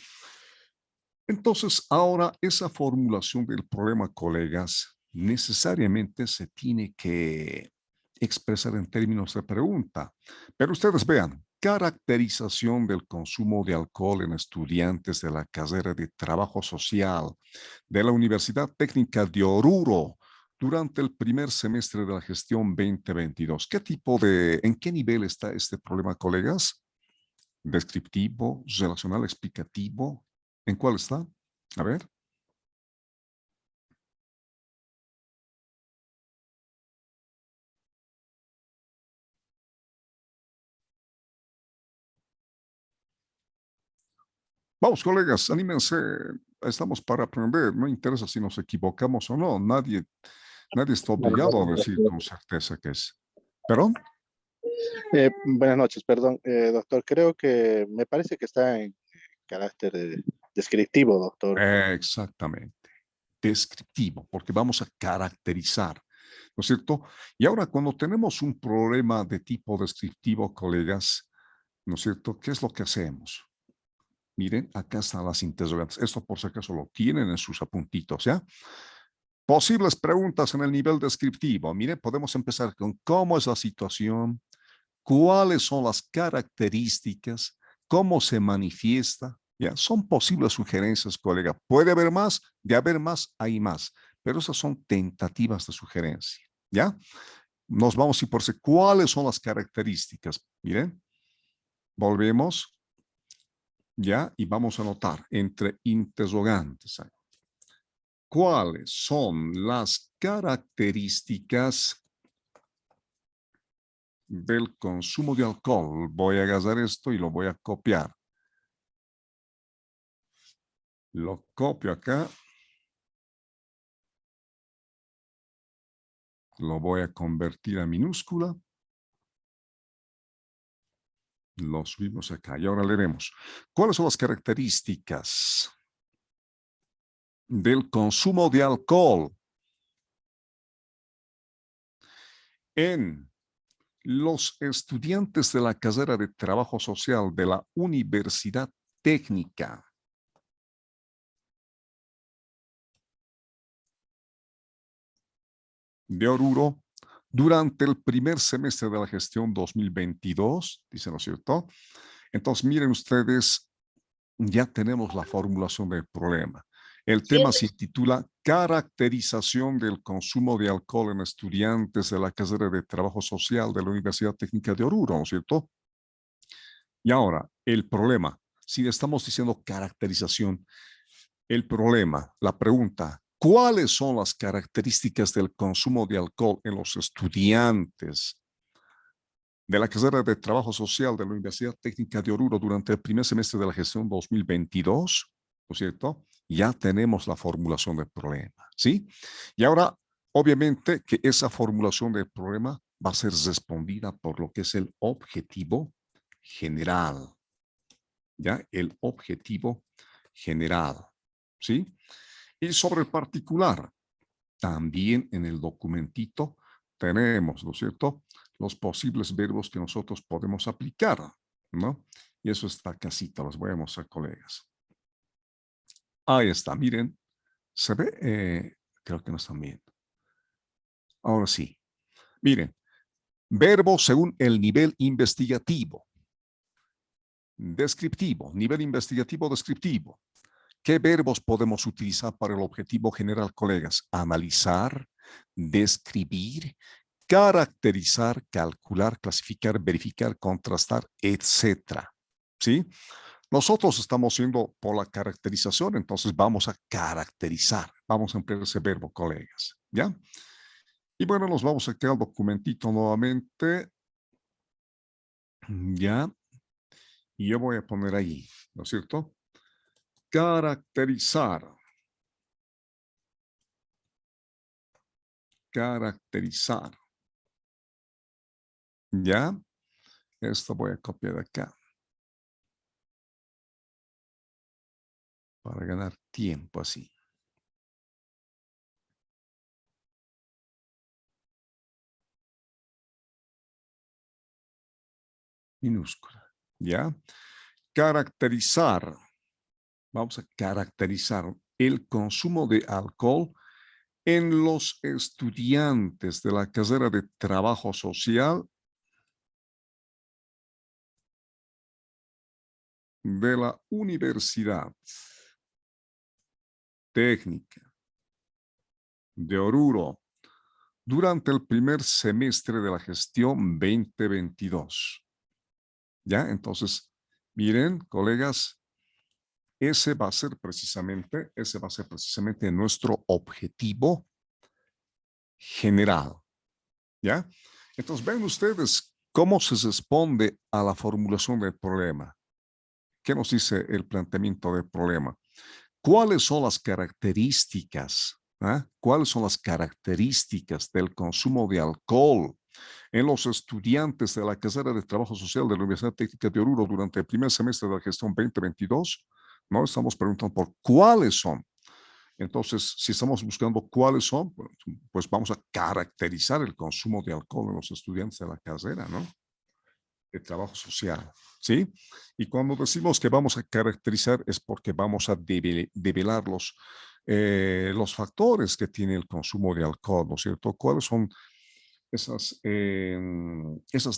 Entonces, ahora esa formulación del problema, colegas, necesariamente se tiene que expresar en términos de pregunta. Pero ustedes vean, caracterización del consumo de alcohol en estudiantes de la carrera de trabajo social de la Universidad Técnica de Oruro durante el primer semestre de la gestión 2022. ¿En qué nivel está este problema, colegas? Descriptivo, relacional, explicativo. ¿En cuál está? A ver. Vamos, colegas, anímense. Estamos para aprender. No interesa si nos equivocamos o no. Nadie está obligado a decir con certeza que es. ¿Perdón? Buenas noches, perdón, doctor. Creo que me parece que está en carácter descriptivo, doctor. Exactamente. descriptivo, porque vamos a caracterizar, ¿no es cierto? Y ahora, cuando tenemos un problema de tipo descriptivo, colegas, ¿no es cierto? ¿Qué es lo que hacemos? Miren, acá están las interrogantes. Esto por si acaso lo tienen en sus apuntitos, ¿ya? Posibles preguntas en el nivel descriptivo. Miren, podemos empezar con cómo es la situación, cuáles son las características, cómo se manifiesta. Ya, son posibles sugerencias, colega. Puede haber más, de haber más, hay más, pero esas son tentativas de sugerencia. ¿Ya? Nos vamos a ir por si, ¿cuáles son las características? Miren, volvemos. ¿Ya? Y vamos a anotar entre interrogantes. ¿Cuáles son las características del consumo de alcohol? Voy a agarrar esto y lo voy a copiar. Lo copio acá. Lo voy a convertir a minúscula. Lo subimos acá y ahora leemos. ¿Cuáles son las características del consumo de alcohol en los estudiantes de la carrera de Trabajo Social de la Universidad Técnica de Oruro durante el primer semestre de la gestión 2022? Dice, ¿no es cierto? Entonces, miren ustedes, ya tenemos la formulación del problema. El tema se titula Caracterización del consumo de alcohol en estudiantes de la carrera de Trabajo Social de la Universidad Técnica de Oruro, ¿no es cierto? Y ahora, el problema. Si estamos diciendo caracterización, el problema, la pregunta, ¿cuáles son las características del consumo de alcohol en los estudiantes de la carrera de Trabajo Social de la Universidad Técnica de Oruro durante el primer semestre de la gestión 2022, ¿no es cierto? Ya tenemos la formulación del problema, ¿sí? Y ahora, obviamente, que esa formulación del problema va a ser respondida por lo que es el objetivo general, ¿ya? El objetivo general, ¿sí? Y sobre el particular, también en el documentito tenemos, ¿no es cierto?, los posibles verbos que nosotros podemos aplicar, ¿no? Y eso está casita, los voy a mostrar, colegas. Ahí está, miren, ¿se ve? Creo que no están viendo. Ahora sí, miren, verbos según el nivel investigativo. Descriptivo, nivel investigativo descriptivo. ¿Qué verbos podemos utilizar para el objetivo general, colegas? Analizar, describir, caracterizar, calcular, clasificar, verificar, contrastar, etcétera. ¿Sí? Nosotros estamos yendo por la caracterización, entonces vamos a caracterizar. Vamos a emplear ese verbo, colegas. ¿Ya? Y bueno, nos vamos a crear el documentito nuevamente. ¿Ya? Y yo voy a poner ahí, ¿no es cierto? Caracterizar. Caracterizar. ¿Ya? Esto voy a copiar acá. Para ganar tiempo así. Minúscula. ¿Ya? Caracterizar. Vamos a caracterizar el consumo de alcohol en los estudiantes de la carrera de Trabajo Social de la Universidad Técnica de Oruro durante el primer semestre de la gestión 2022. ¿Ya? Entonces, miren, colegas, ese va a ser precisamente nuestro objetivo general. ¿Ya? Entonces, ven ustedes cómo se responde a la formulación del problema. ¿Qué nos dice el planteamiento del problema? ¿Cuáles son las características? ¿Cuáles son las características del consumo de alcohol en los estudiantes de la carrera de Trabajo Social de la Universidad Técnica de Oruro durante el primer semestre de la gestión 2022? No estamos preguntando por cuáles son. Entonces, si estamos buscando cuáles son, pues vamos a caracterizar el consumo de alcohol en los estudiantes de la carrera, ¿no? De trabajo social, ¿sí? Y cuando decimos que vamos a caracterizar es porque vamos a develar los factores que tiene el consumo de alcohol, ¿no es cierto? ¿Cuáles son esas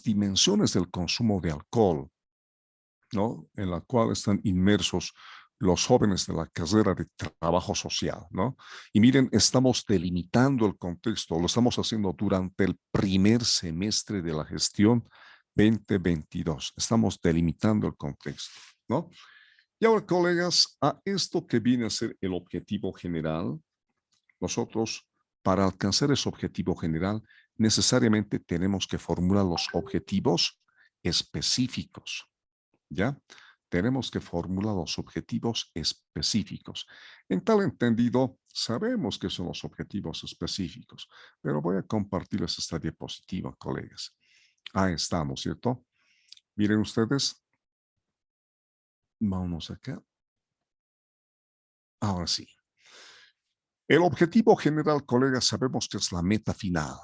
dimensiones del consumo de alcohol, ¿no? En la cual están inmersos los jóvenes de la carrera de trabajo social, ¿no? Y miren, estamos delimitando el contexto, lo estamos haciendo durante el primer semestre de la gestión 2022. Estamos delimitando el contexto, ¿no? Y ahora, colegas, a esto que viene a ser el objetivo general, nosotros, para alcanzar ese objetivo general, necesariamente tenemos que formular los objetivos específicos, ¿ya? Tenemos que formular los objetivos específicos. En tal entendido, sabemos que son los objetivos específicos, pero voy a compartirles esta diapositiva, colegas. Ahí estamos, ¿cierto? Miren ustedes. Vamos acá. Ahora sí. El objetivo general, colegas, sabemos que es la meta final,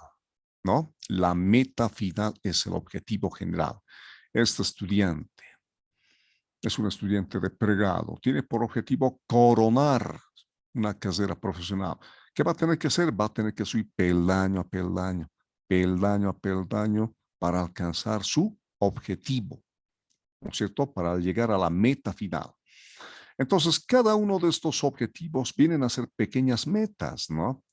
¿no? La meta final es el objetivo general. Este estudiante es un estudiante de pregrado, tiene por objetivo coronar una carrera profesional. ¿Qué va a tener que hacer? Va a tener que subir peldaño a peldaño, peldaño a peldaño para alcanzar su objetivo, ¿no es cierto? Para llegar a la meta final. Entonces, cada uno de estos objetivos vienen a ser pequeñas metas, ¿no?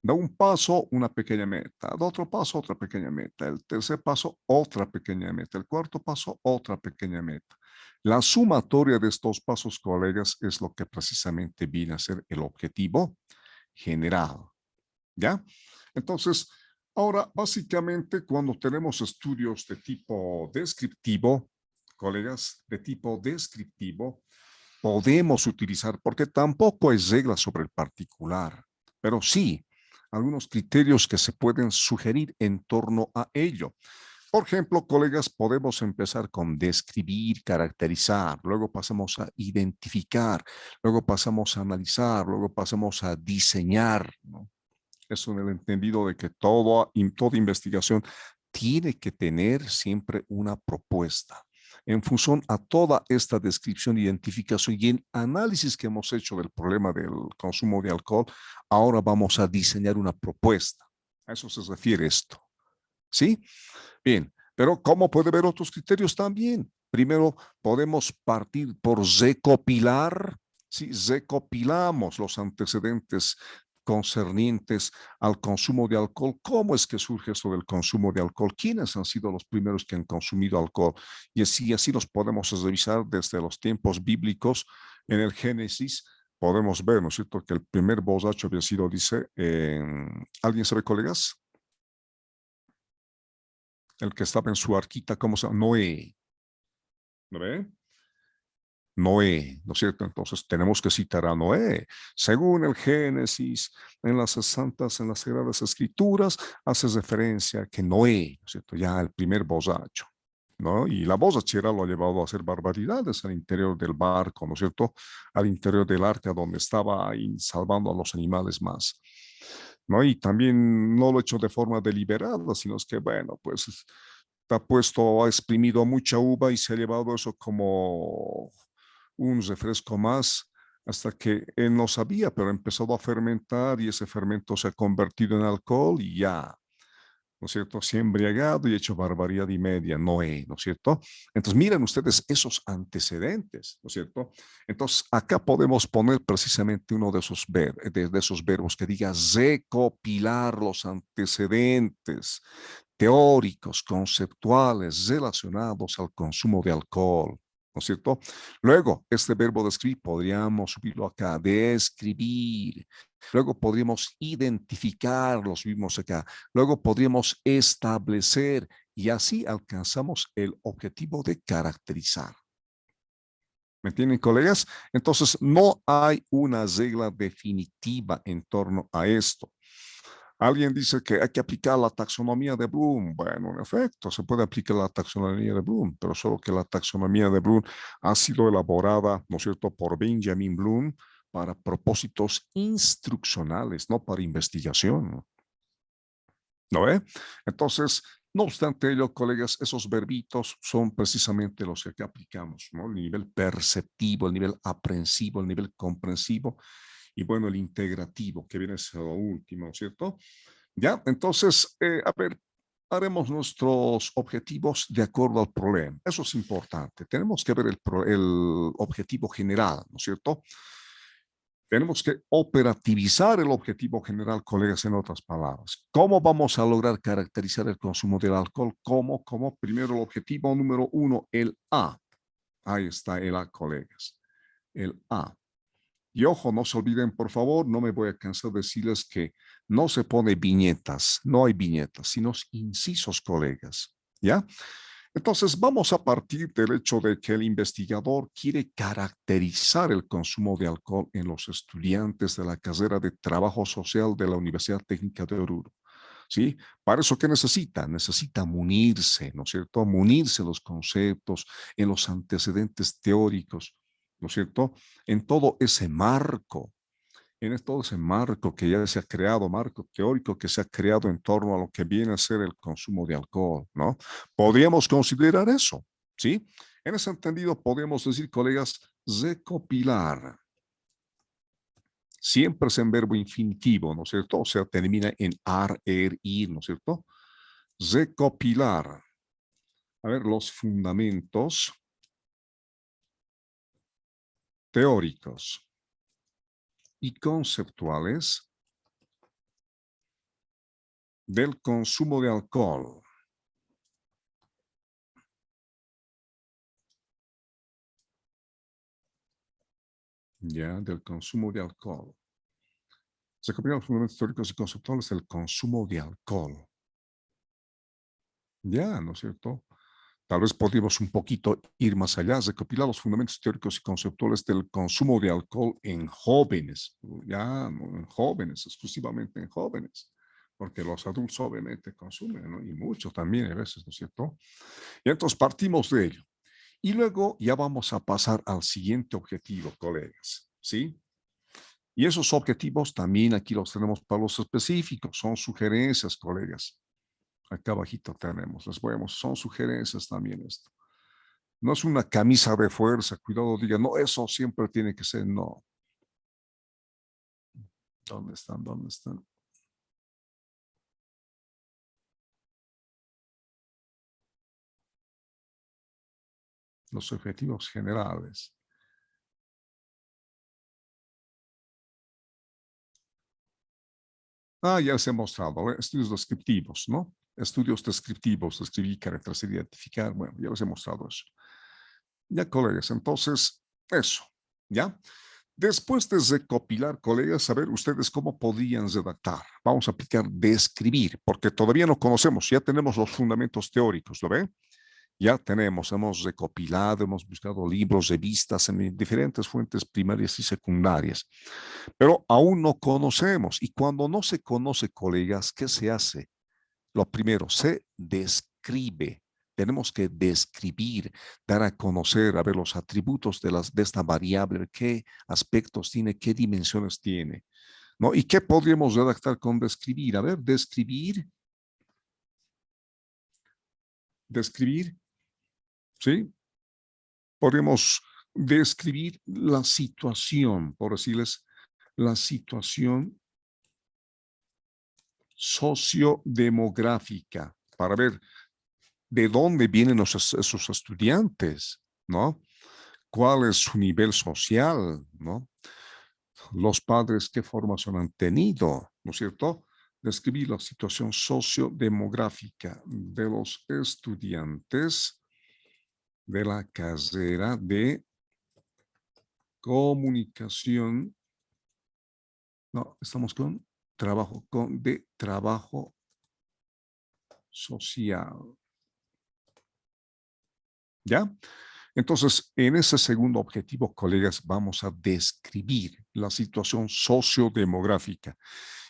Da un paso, una pequeña meta. Da otro paso, otra pequeña meta. El tercer paso, otra pequeña meta. El cuarto paso, otra pequeña meta. La sumatoria de estos pasos, colegas, es lo que precisamente viene a ser el objetivo general, ¿ya? Entonces, ahora, básicamente, cuando tenemos estudios de tipo descriptivo, colegas, de tipo descriptivo, podemos utilizar, porque tampoco hay reglas sobre el particular, pero sí algunos criterios que se pueden sugerir en torno a ello. Por ejemplo, colegas, podemos empezar con describir, caracterizar, luego pasamos a identificar, luego pasamos a analizar, luego pasamos a diseñar, ¿no? Eso en el entendido de que toda investigación tiene que tener siempre una propuesta. En función a toda esta descripción, identificación y el análisis que hemos hecho del problema del consumo de alcohol, ahora vamos a diseñar una propuesta. A eso se refiere esto. ¿Sí? Bien, pero ¿cómo puede haber otros criterios también? Primero, podemos partir por recopilar. Si recopilamos los antecedentes concernientes al consumo de alcohol, ¿cómo es que surge esto del consumo de alcohol? ¿Quiénes han sido los primeros que han consumido alcohol? Y así los podemos revisar desde los tiempos bíblicos. En el Génesis podemos ver, ¿no es cierto?, que el primer borracho había sido, dice, ¿alguien sabe, colegas? El que estaba en su arquita, ¿cómo se llama? Noé. ¿No ve? Noé, ¿no es cierto? Entonces tenemos que citar a Noé. Según el Génesis, en las Sagradas Escrituras, hace referencia a que Noé, ¿no es cierto? Ya el primer borracho, ¿no? Y la borrachera lo ha llevado a hacer barbaridades al interior del barco, ¿no es cierto? Al interior del arca donde estaba ahí salvando a los animales más, ¿no? Y también no lo ha hecho de forma deliberada, sino es que, bueno, pues ha exprimido mucha uva y se ha llevado eso como un refresco más hasta que él no sabía, pero ha empezado a fermentar y ese fermento se ha convertido en alcohol y ya, ¿no es cierto? Se ha embriagado y ha hecho barbaridad y media, Noé, ¿no es cierto? Entonces miren ustedes esos antecedentes, ¿no es cierto? Entonces acá podemos poner precisamente uno de esos verbos que diga recopilar los antecedentes teóricos, conceptuales relacionados al consumo de alcohol, ¿no es cierto? Luego, este verbo describir podríamos subirlo acá, describir. Luego podríamos identificar, los vimos acá. Luego podríamos establecer y así alcanzamos el objetivo de caracterizar. ¿Me entienden, colegas? Entonces, no hay una regla definitiva en torno a esto. Alguien dice que hay que aplicar la taxonomía de Bloom. Bueno, en efecto, se puede aplicar la taxonomía de Bloom, pero solo que la taxonomía de Bloom ha sido elaborada, ¿no es cierto?, por Benjamin Bloom, para propósitos instruccionales, no para investigación. ¿No ve? Entonces, no obstante ello, colegas, esos verbitos son precisamente los que aquí aplicamos, ¿no? El nivel perceptivo, el nivel aprensivo, el nivel comprensivo y, bueno, el integrativo, que viene a ser lo último, ¿cierto? Ya, entonces, a ver, haremos nuestros objetivos de acuerdo al problema. Eso es importante. Tenemos que ver el objetivo general, ¿no es cierto? Tenemos que operativizar el objetivo general, colegas, en otras palabras. ¿Cómo vamos a lograr caracterizar el consumo del alcohol? ¿Cómo? Primero el objetivo número 1, el A. Ahí está el A, colegas. El A. Y ojo, no se olviden, por favor, no me voy a cansar de decirles que no se pone viñetas, no hay viñetas, sino incisos, colegas. ¿Ya? Entonces, vamos a partir del hecho de que el investigador quiere caracterizar el consumo de alcohol en los estudiantes de la carrera de Trabajo Social de la Universidad Técnica de Oruro. ¿Sí? Para eso, ¿qué necesita? Necesita munirse, ¿no es cierto? Munirse los conceptos, en los antecedentes teóricos, ¿no es cierto? En todo ese marco, todo ese marco que ya se ha creado, marco teórico que se ha creado en torno a lo que viene a ser el consumo de alcohol, ¿no? Podríamos considerar eso, ¿sí? En ese entendido, podemos decir, colegas, recopilar. Siempre es en verbo infinitivo, ¿no es cierto? O sea, termina en ar, ir, ¿no es cierto? Recopilar. A ver, los fundamentos teóricos y conceptuales del consumo de alcohol. Ya, del consumo de alcohol. Se recopilan los fundamentos teóricos y conceptuales del consumo de alcohol. Ya, ¿no es cierto? Tal vez podríamos un poquito ir más allá, recopilar los fundamentos teóricos y conceptuales del consumo de alcohol en jóvenes. Ya, no en jóvenes, exclusivamente en jóvenes. Porque los adultos obviamente consumen, ¿no? Y muchos también a veces, ¿no es cierto? Y entonces partimos de ello. Y luego ya vamos a pasar al siguiente objetivo, colegas, ¿sí? Y esos objetivos también aquí los tenemos para los específicos, son sugerencias, colegas. Acá abajito tenemos, les vemos, son sugerencias también esto. No es una camisa de fuerza, cuidado, diga, no, eso siempre tiene que ser, no. ¿Dónde están? ¿Dónde están? Los objetivos generales. Ah, ya les he mostrado, estudios descriptivos, ¿no? Estudios descriptivos, describir, caracterizar, identificar, bueno, ya les he mostrado eso. Ya, colegas, entonces, eso, ¿ya? Después de recopilar, colegas, a ver ustedes cómo podrían redactar. Vamos a aplicar describir, porque todavía no conocemos, ya tenemos los fundamentos teóricos, ¿lo ven? Ya tenemos, hemos recopilado, hemos buscado libros, revistas en diferentes fuentes primarias y secundarias, pero aún no conocemos. Y cuando no se conoce, colegas, ¿qué se hace? Lo primero, se describe. Tenemos que describir, dar a conocer, a ver los atributos de esta variable, qué aspectos tiene, qué dimensiones tiene, ¿no? ¿Y qué podríamos redactar con describir? A ver, describir, ¿sí? Podríamos describir la situación, por decirles, la situación sociodemográfica, para ver de dónde vienen esos estudiantes, ¿no? ¿Cuál es su nivel social, ¿no? Los padres, ¿qué formación han tenido, ¿no es cierto? Describir la situación sociodemográfica de los estudiantes de la carrera de comunicación. No, estamos con trabajo, de trabajo social. ¿Ya? Entonces, en ese segundo objetivo, colegas, vamos a describir la situación sociodemográfica.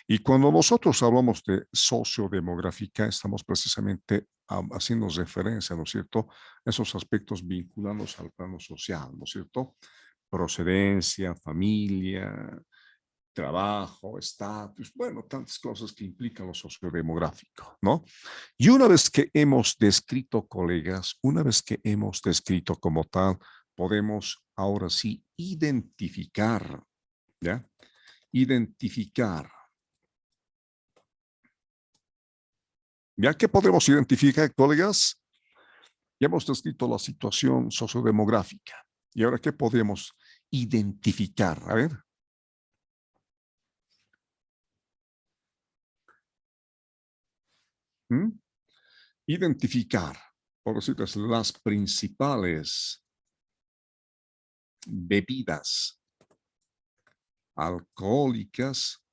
Y cuando nosotros hablamos de sociodemográfica, estamos precisamente haciendo referencia, ¿no es cierto?, a esos aspectos vinculados al plano social, ¿no es cierto?, procedencia, familia, trabajo, estatus, bueno, tantas cosas que implica lo sociodemográfico, ¿no? Y una vez que hemos descrito, colegas, una vez que hemos descrito como tal, podemos ahora sí identificar, ¿ya? Identificar. ¿Ya qué podemos identificar, colegas? Ya hemos descrito la situación sociodemográfica. ¿Y ahora qué podemos identificar? A ver. Identificar, por decirlo, las principales bebidas alcohólicas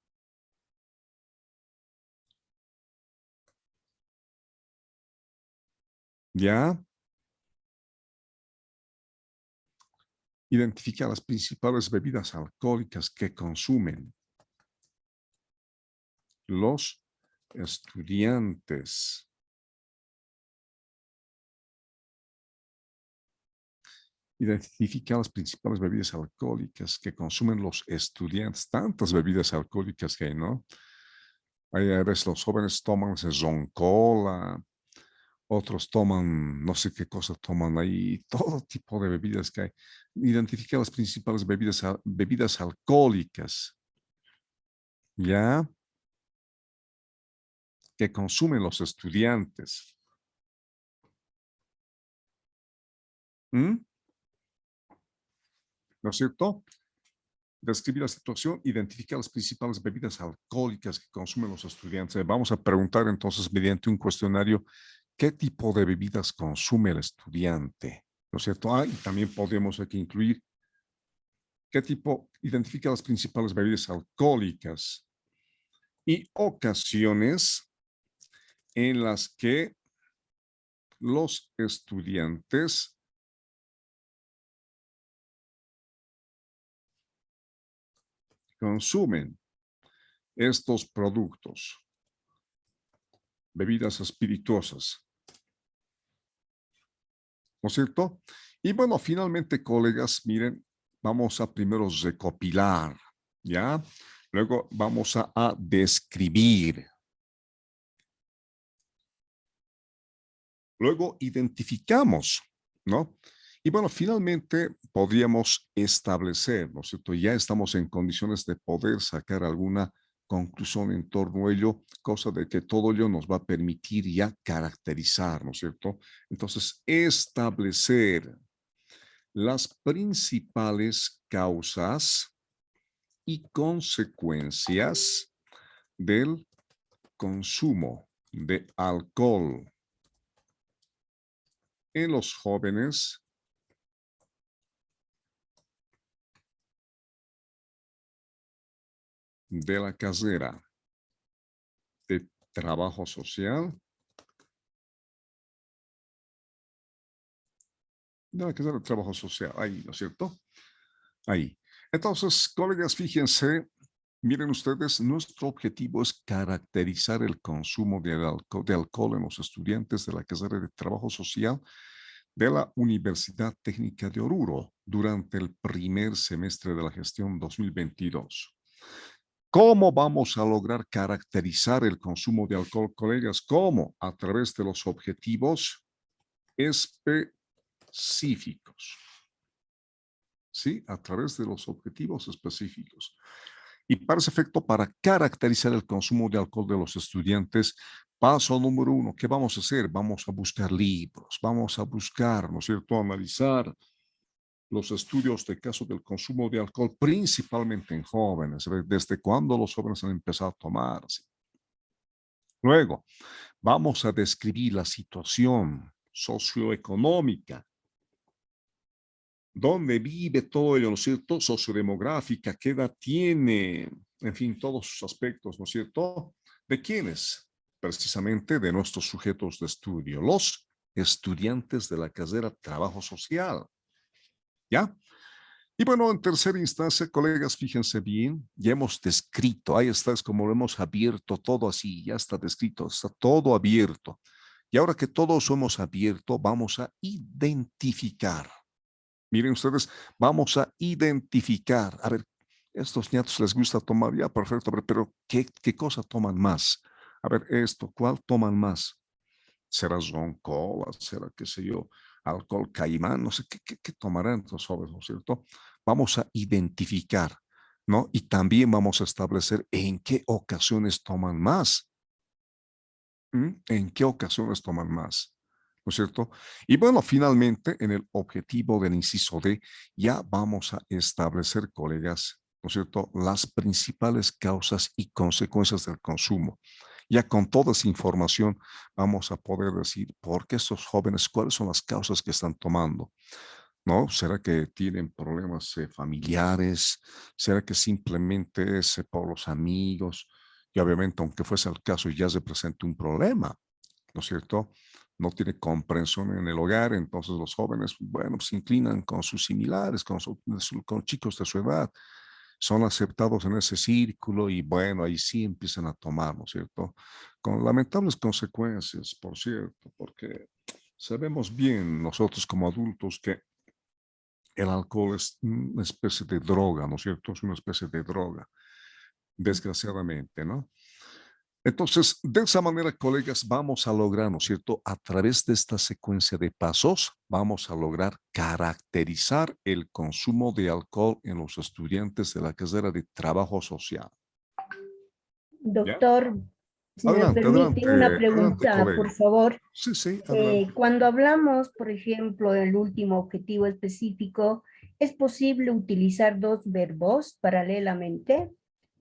ya. Identificar las principales bebidas alcohólicas que consumen los estudiantes. Identificar las principales bebidas alcohólicas que consumen los estudiantes. Tantas bebidas alcohólicas que hay, ¿no? Hay a veces los jóvenes toman Roncola, otros toman, no sé qué cosa toman ahí, todo tipo de bebidas que hay. Identificar las principales bebidas alcohólicas, ¿ya? Que consumen los estudiantes. ¿No es cierto? Describir la situación, identificar las principales bebidas alcohólicas que consumen los estudiantes. Vamos a preguntar entonces mediante un cuestionario qué tipo de bebidas consume el estudiante, ¿no es cierto? Y también podemos aquí incluir qué tipo, identifica las principales bebidas alcohólicas y ocasiones en las que los estudiantes consumen estos productos, bebidas espirituosas, ¿no es cierto? Y bueno, finalmente, colegas, miren, vamos a primero recopilar, ¿ya? Luego vamos a describir. Luego identificamos, ¿no? Y bueno, finalmente podríamos establecer, ¿no es cierto? Ya estamos en condiciones de poder sacar alguna conclusión en torno a ello, cosa de que todo ello nos va a permitir ya caracterizar, ¿no es cierto? Entonces, establecer las principales causas y consecuencias del consumo de alcohol en los jóvenes de la carrera de trabajo social, ahí, ¿no es cierto? Ahí. Entonces, colegas, fíjense, miren ustedes, nuestro objetivo es caracterizar el consumo de alcohol en los estudiantes de la carrera de trabajo social de la Universidad Técnica de Oruro durante el primer semestre de la gestión 2022. ¿Cómo vamos a lograr caracterizar el consumo de alcohol, colegas? ¿Cómo? A través de los objetivos específicos. ¿Sí? A través de los objetivos específicos. Y para ese efecto, para caracterizar el consumo de alcohol de los estudiantes, paso número 1, ¿qué vamos a hacer? Vamos a buscar libros, vamos a buscar, ¿no es cierto?, analizar los estudios de caso del consumo de alcohol, principalmente en jóvenes, desde cuándo los jóvenes han empezado a tomar. ¿Sí? Luego, vamos a describir la situación socioeconómica, dónde vive todo ello, ¿no es cierto? Sociodemográfica, qué edad tiene, en fin, todos sus aspectos, ¿no es cierto? ¿De quiénes? Precisamente de nuestros sujetos de estudio, los estudiantes de la carrera Trabajo Social. ¿Ya? Y bueno, en tercera instancia, colegas, fíjense bien, ya hemos descrito, ahí está, es como lo hemos abierto todo así, ya está descrito, está todo abierto. Y ahora que todos hemos abierto, vamos a identificar. Miren ustedes, vamos a identificar, a ver, estos nietos les gusta tomar, ya, perfecto, pero ¿qué cosa toman más? A ver, ¿cuál toman más? ¿Será ron cola? ¿Será, qué sé yo, alcohol caimán? No sé, ¿qué tomarán los jóvenes, ¿no es cierto? Vamos a identificar, ¿no? Y también vamos a establecer en qué ocasiones toman más. ¿En qué ocasiones toman más? ¿No es cierto? Y bueno, finalmente, en el objetivo del inciso D, ya vamos a establecer, colegas, ¿no es cierto?, las principales causas y consecuencias del consumo. Ya con toda esa información vamos a poder decir por qué estos jóvenes, cuáles son las causas que están tomando, ¿no? ¿Será que tienen problemas familiares? ¿Será que simplemente es por los amigos? Y obviamente, aunque fuese el caso, ya se presenta un problema, ¿no es cierto? No tiene comprensión en el hogar, entonces los jóvenes, bueno, se inclinan con sus similares, con chicos de su edad, son aceptados en ese círculo y bueno, ahí sí empiezan a tomar, ¿no es cierto? Con lamentables consecuencias, por cierto, porque sabemos bien nosotros como adultos que el alcohol es una especie de droga, ¿no es cierto? Es una especie de droga, desgraciadamente, ¿no? Entonces, de esa manera, colegas, vamos a lograr, ¿no es cierto? A través de esta secuencia de pasos, vamos a lograr caracterizar el consumo de alcohol en los estudiantes de la carrera de trabajo social. ¿Ya? Doctor, si me Adelante, permite una adelante, pregunta, por colega. favor. Sí, sí, adelante. Cuando hablamos, por ejemplo, del último objetivo específico, ¿es posible utilizar dos verbos paralelamente?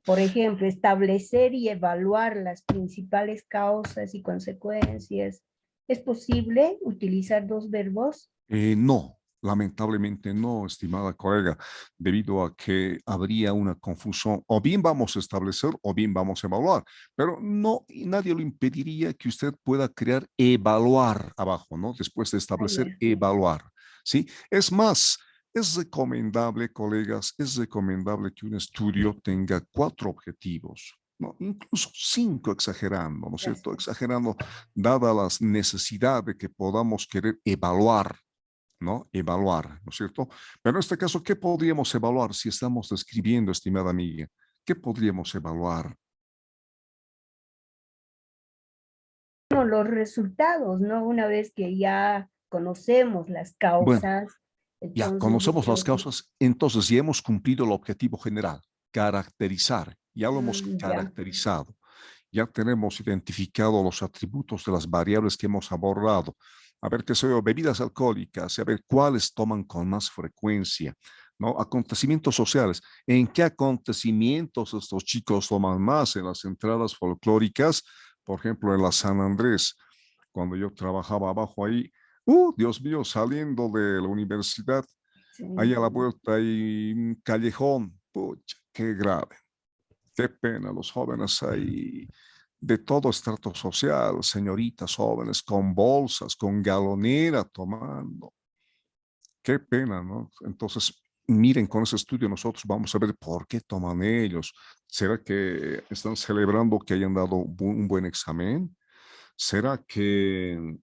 Por ejemplo, establecer y evaluar las principales causas y consecuencias. ¿Es posible utilizar dos verbos? No, lamentablemente no, estimada colega, debido a que habría una confusión. O bien vamos a establecer o bien vamos a evaluar, pero no, y nadie lo impediría que usted pueda crear evaluar abajo, ¿no? Después de Ah, establecer, ya. evaluar, ¿sí? Es más, es recomendable, colegas, es recomendable que un estudio tenga 4 objetivos. No, incluso 5 exagerando, ¿no es cierto? Gracias. Exagerando, dada la necesidad de que podamos querer evaluar, ¿no? Evaluar, ¿no es cierto? Pero en este caso, ¿qué podríamos evaluar si estamos describiendo, estimada amiga? ¿Qué podríamos evaluar? No, los resultados, ¿no? Una vez que ya conocemos las Bueno, causas, ya entonces yo conocemos las creo que causas, entonces ya hemos cumplido el objetivo general, caracterizar, ya lo hemos ya. caracterizado, ya tenemos identificado los atributos de las variables que hemos abordado. A ver, qué sé yo, bebidas alcohólicas, a ver cuáles toman con más frecuencia, ¿no? Acontecimientos sociales, ¿en qué acontecimientos estos chicos toman más? En las entradas folclóricas, por ejemplo, en la San Andrés, cuando yo trabajaba abajo ahí, Dios mío, saliendo de la universidad, Sí. ahí a la vuelta hay un callejón, pucha, qué grave, qué pena, los jóvenes ahí de todo estrato social, señoritas jóvenes con bolsas, con galonera tomando, qué pena, ¿no? Entonces, miren, con ese estudio nosotros vamos a ver por qué toman ellos. ¿Será que están celebrando que hayan dado un buen examen? ¿Será que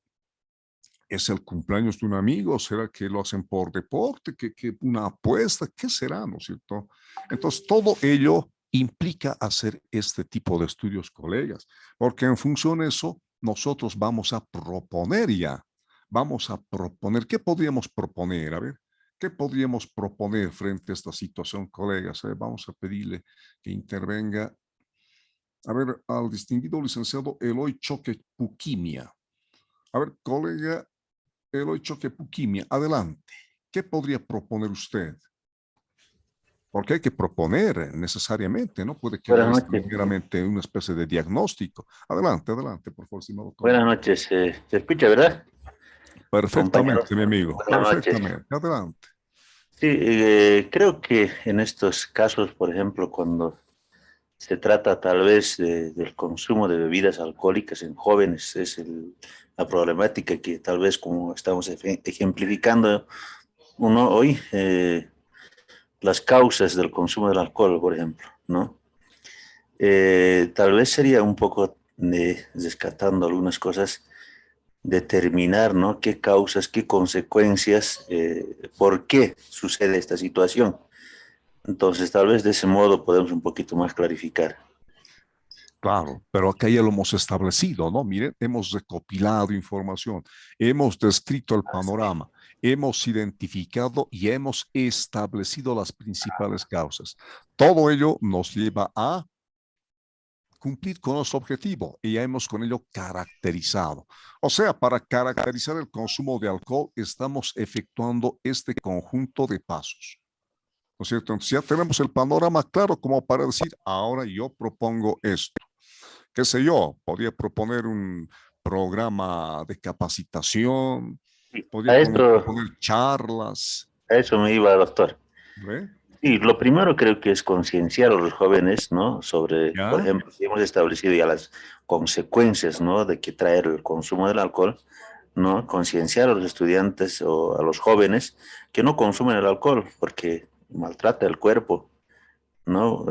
es el cumpleaños de un amigo? ¿Será que lo hacen por deporte? ¿Que una apuesta? ¿Qué será, no es cierto? Entonces, todo ello implica hacer este tipo de estudios, colegas, porque en función de eso, nosotros vamos a proponer ya, vamos a proponer, ¿qué podríamos proponer? A ver, ¿qué podríamos proponer frente a esta situación, colegas? Vamos a pedirle que intervenga, a ver, al distinguido licenciado Eloy Choque Puquimia. A ver, colega Eloy Choque Puquimia, adelante. ¿Qué podría proponer usted? Porque hay que proponer necesariamente, no puede quedar Buenas esto noches. meramente una especie de diagnóstico. Adelante, adelante, por favor, estimado Buenas colega. noches. ¿Se escucha, verdad? Compañeros, Perfectamente, mi amigo, buenas noches. perfectamente. Adelante. Sí, creo que en estos casos, por ejemplo, cuando se trata tal vez del consumo de bebidas alcohólicas en jóvenes, es la problemática que tal vez como estamos ejemplificando uno hoy, las causas del consumo del alcohol, por ejemplo, ¿no? Tal vez sería un poco descartando algunas cosas, determinar, ¿no? Qué causas, qué consecuencias, por qué sucede esta situación. Entonces, tal vez de ese modo podemos un poquito más clarificar. Claro, pero acá ya lo hemos establecido, ¿no? Miren, hemos recopilado información, hemos descrito el panorama, hemos identificado y hemos establecido las principales causas. Todo ello nos lleva a cumplir con nuestro objetivo y ya hemos con ello caracterizado. O sea, para caracterizar el consumo de alcohol, estamos efectuando este conjunto de pasos. ¿No es cierto? Entonces ya tenemos el panorama claro como para decir, ahora yo propongo esto. Qué sé yo, podría proponer un programa de capacitación, podría proponer charlas, A eso me iba, doctor. ¿ve? Y lo primero creo que es concienciar a los jóvenes, ¿no? Sobre, por ¿Ya? ejemplo, si hemos establecido ya las consecuencias, ¿no? De que trae el consumo del alcohol, ¿no? Concienciar a los estudiantes o a los jóvenes que no consumen el alcohol porque maltrata el cuerpo, ¿no?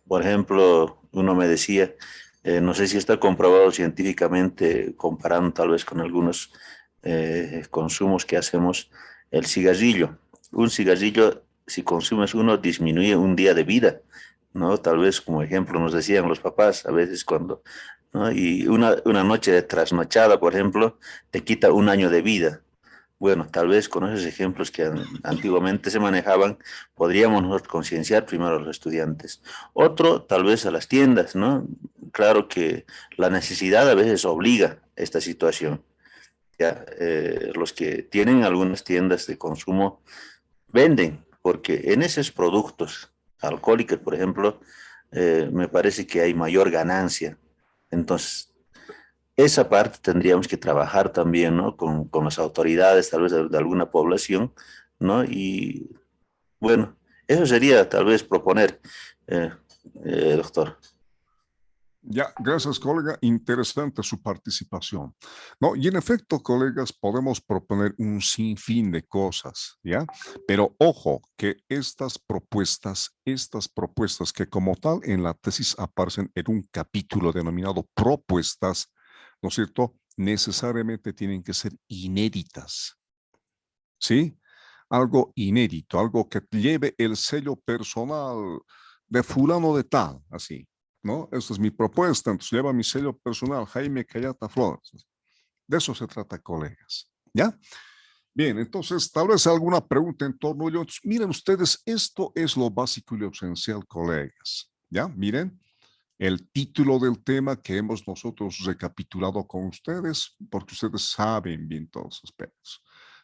Por ejemplo, uno me decía, no sé si está comprobado científicamente, comparando tal vez con algunos consumos que hacemos, el cigarrillo. Un cigarrillo, si consumes uno, disminuye un día de vida, ¿no? Tal vez como ejemplo nos decían los papás a veces cuando, ¿no? Y una noche de trasnochada, por ejemplo, te quita un año de vida. Bueno, tal vez con esos ejemplos que antiguamente se manejaban, podríamos nosotros concienciar primero a los estudiantes. Otro, tal vez a las tiendas, ¿no? Claro que la necesidad a veces obliga a esta situación. Ya, los que tienen algunas tiendas de consumo venden, porque en esos productos alcohólicos, por ejemplo, me parece que hay mayor ganancia. Entonces, esa parte tendríamos que trabajar también, ¿no? Con las autoridades, tal vez de alguna población, ¿no? Y bueno, eso sería tal vez proponer, eh, doctor. Ya, gracias, colega. Interesante su participación. No, y en efecto, colegas, podemos proponer un sinfín de cosas, ¿ya? Pero ojo, que estas propuestas que como tal en la tesis aparecen en un capítulo denominado propuestas, ¿no es cierto? Necesariamente tienen que ser inéditas, ¿sí? Algo inédito, algo que lleve el sello personal de fulano de tal, así, ¿no? Esta es mi propuesta, entonces lleva mi sello personal, Jaime Cayata Flores. De eso se trata, colegas, ¿ya? Bien, entonces, tal vez alguna pregunta en torno a ello. Entonces, miren ustedes, esto es lo básico y lo esencial, colegas, ¿ya? Miren, el título del tema que hemos nosotros recapitulado con ustedes, porque ustedes saben bien todos los aspectos,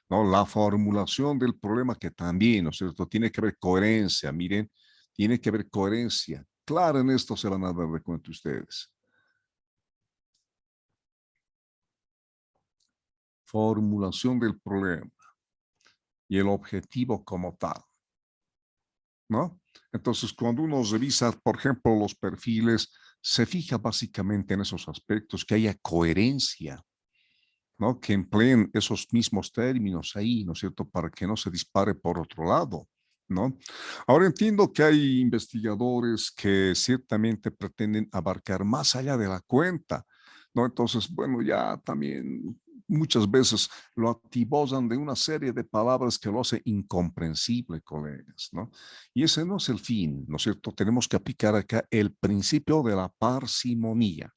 ¿no? La formulación del problema que también, ¿no es cierto? Tiene que haber coherencia, miren, tiene que haber coherencia. Claro, en esto se van a dar de cuenta ustedes. Formulación del problema y el objetivo como tal, ¿no? Entonces, cuando uno revisa, por ejemplo, los perfiles, se fija básicamente en esos aspectos, que haya coherencia, ¿no? Que empleen esos mismos términos ahí, ¿no es cierto? Para que no se dispare por otro lado, ¿no? Ahora entiendo que hay investigadores que ciertamente pretenden abarcar más allá de la cuenta, ¿no? Entonces, bueno, ya también muchas veces lo atibosan de una serie de palabras que lo hace incomprensible, colegas, ¿no? Y ese no es el fin, ¿no es cierto? Tenemos que aplicar acá el principio de la parsimonía,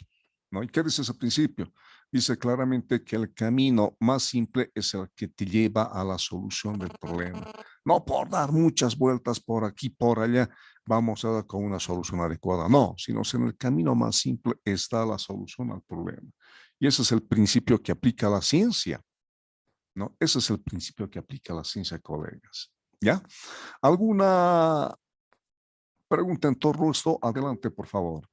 ¿no? ¿Y qué dice ese principio? Dice claramente que el camino más simple es el que te lleva a la solución del problema. No por dar muchas vueltas por aquí, por allá, vamos a dar con una solución adecuada. No, sino en el camino más simple está la solución al problema. Y ese es el principio que aplica la ciencia, ¿no? Ese es el principio que aplica la ciencia, colegas. ¿Ya? ¿Alguna pregunta en torno a esto? Adelante, por favor.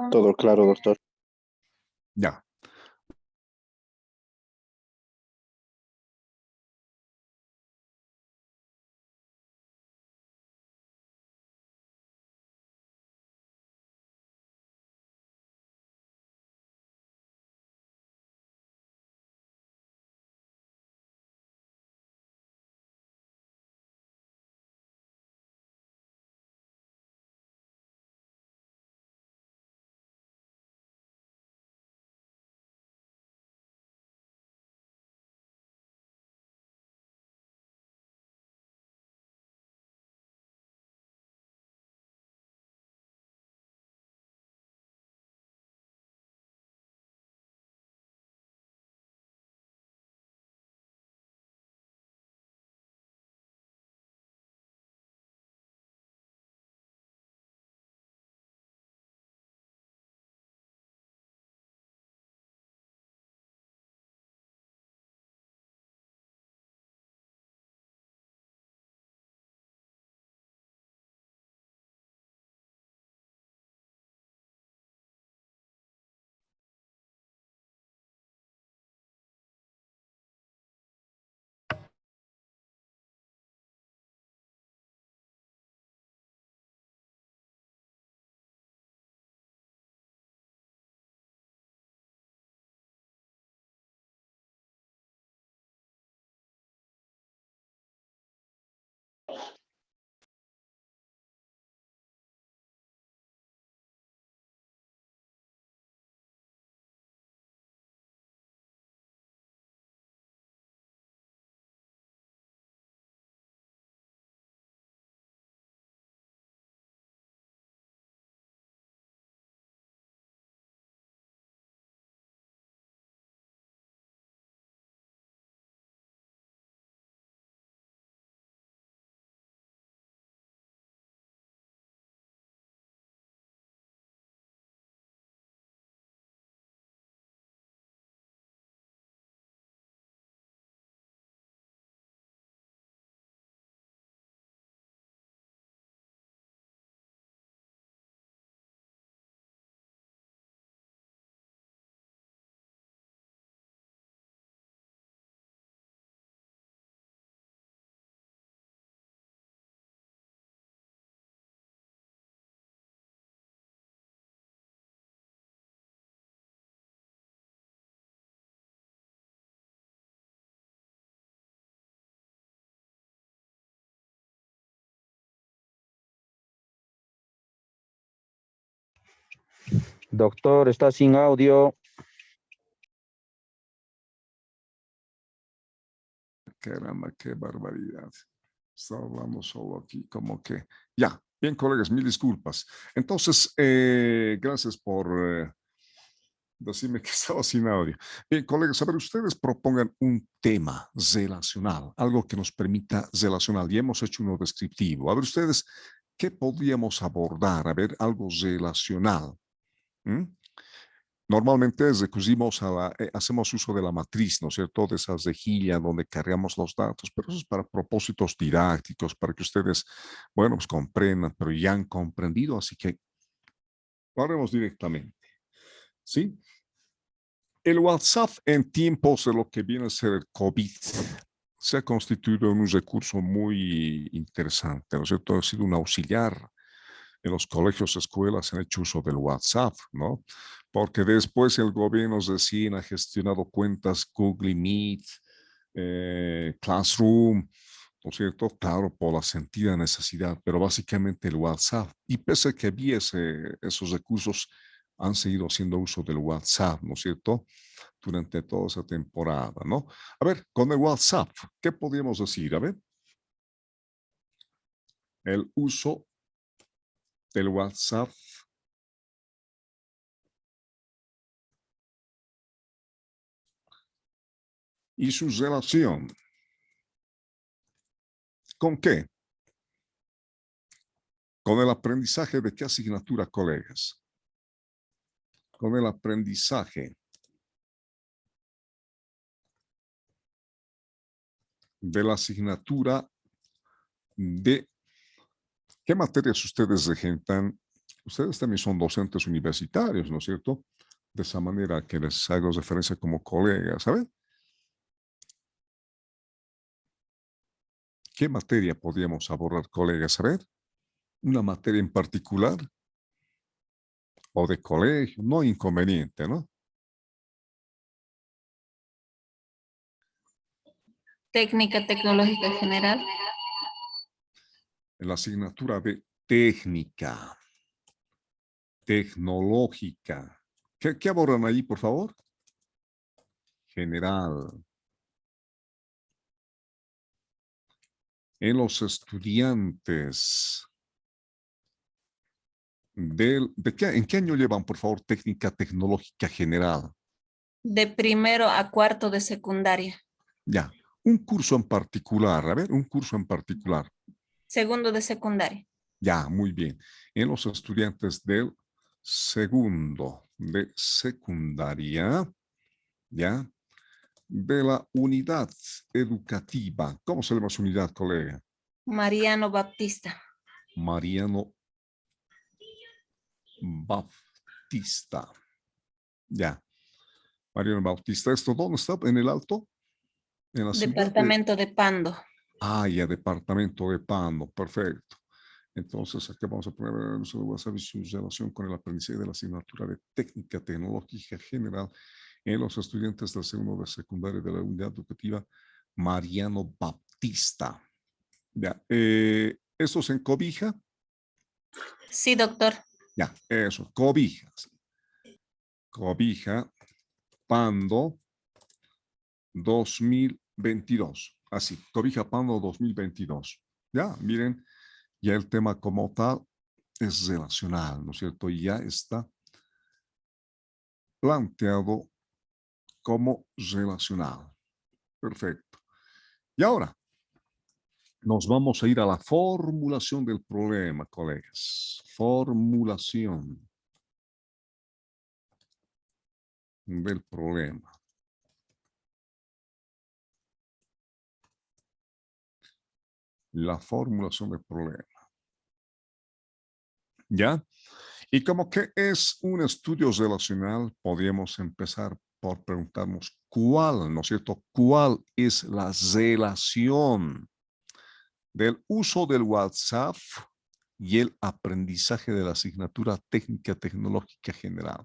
Todo claro, doctor. Ya. Doctor, está sin audio. Caramba, qué barbaridad. Estaba hablando solo aquí, como que... Ya, bien, colegas, mil disculpas. Entonces, gracias por decirme que estaba sin audio. Bien, colegas, a ver, ustedes propongan un tema relacional, algo que nos permita relacionar. Ya hemos hecho uno descriptivo. A ver, ustedes, ¿qué podríamos abordar? A ver, algo relacional. ¿Mm? Normalmente hacemos uso de la matriz, ¿no es cierto? De esa rejilla donde cargamos los datos, pero eso es para propósitos didácticos, para que ustedes, bueno, pues comprendan, pero ya han comprendido, así que lo haremos directamente, ¿sí? El WhatsApp en tiempos de lo que viene a ser el COVID se ha constituido en un recurso muy interesante, ¿no es cierto? Ha sido un auxiliar. En los colegios, escuelas han hecho uso del WhatsApp, ¿no? Porque después el gobierno recién ha gestionado cuentas Google Meet, Classroom, ¿no es cierto? Claro, por la sentida necesidad, pero básicamente el WhatsApp. Y pese a que había esos recursos, han seguido haciendo uso del WhatsApp, ¿no es cierto? Durante toda esa temporada, ¿no? A ver, con el WhatsApp, ¿qué podríamos decir? A ver, el uso del WhatsApp y su relación. ¿Con qué? Con el aprendizaje de qué asignatura, colegas. Con el aprendizaje de la asignatura de qué materias ustedes regentan. Ustedes también son docentes universitarios, ¿no es cierto? De esa manera que les hago referencia como colegas, ¿saben? ¿Qué materia podríamos abordar, colegas? A ver, una materia en particular o de colegio, no inconveniente, ¿no? Técnica tecnológica general. En la asignatura de técnica, tecnológica. ¿Qué abordan ahí, por favor? General. En los estudiantes ¿en qué año llevan, por favor, técnica tecnológica general? De primero a cuarto de secundaria. Ya, un curso en particular, a ver, un curso en particular. Segundo de secundaria. Ya, muy bien. En los estudiantes del segundo de secundaria, ya, de la unidad educativa. ¿Cómo se llama su unidad, colega? Mariano Baptista. Mariano Bautista. Ya. Mariano Bautista. ¿Esto dónde está? ¿En el Alto? En la ciudad Departamento de Pando. ya, departamento de Pando. Perfecto. Entonces, aquí vamos a poner el uso de WhatsApp y su relación con el aprendizaje de la asignatura de técnica tecnológica general en los estudiantes del segundo de secundaria de la unidad educativa Mariano Bautista. Ya. ¿Esto es en Cobija? Sí, doctor. Ya, eso, Cobija. Cobija, Pando, 2022. Así, Cobija Pando 2022. Ya, miren, ya el tema como tal es relacional, ¿no es cierto? Y ya está planteado como relacional. Perfecto. Y ahora, nos vamos a ir a la formulación del problema, colegas. Formulación del problema. La formulación del problema. ¿Ya? Y como que es un estudio relacional, podríamos empezar por preguntarnos cuál, ¿no es cierto? ¿Cuál es la relación del uso del WhatsApp y el aprendizaje de la asignatura técnica tecnológica general?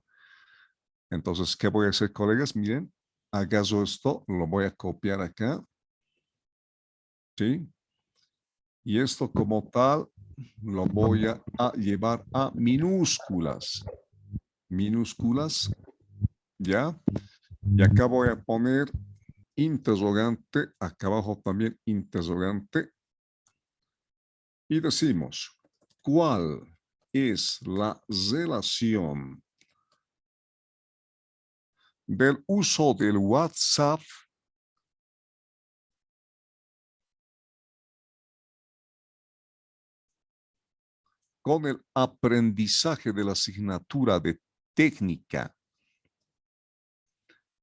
Entonces, ¿qué voy a hacer, colegas? Miren, acaso esto lo voy a copiar acá. ¿Sí? Y esto como tal lo voy a llevar a minúsculas. minúsculas, ¿ya? Y acá voy a poner interrogante, acá abajo también interrogante. Y decimos, ¿cuál es la relación del uso del WhatsApp con el aprendizaje de la asignatura de técnica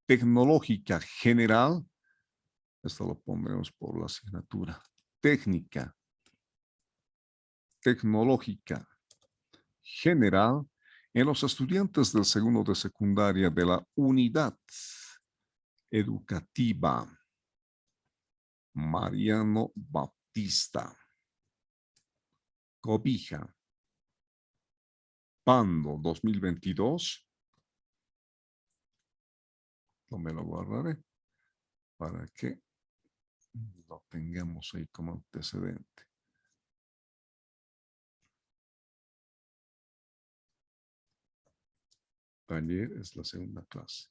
tecnológica general? Esto lo pondremos por la asignatura técnica tecnológica general en los estudiantes del segundo de secundaria de la unidad educativa Mariano Bautista, Cobija, Pando 2022. No me lo guardaré para que lo tengamos ahí como antecedente. Taller es la segunda clase.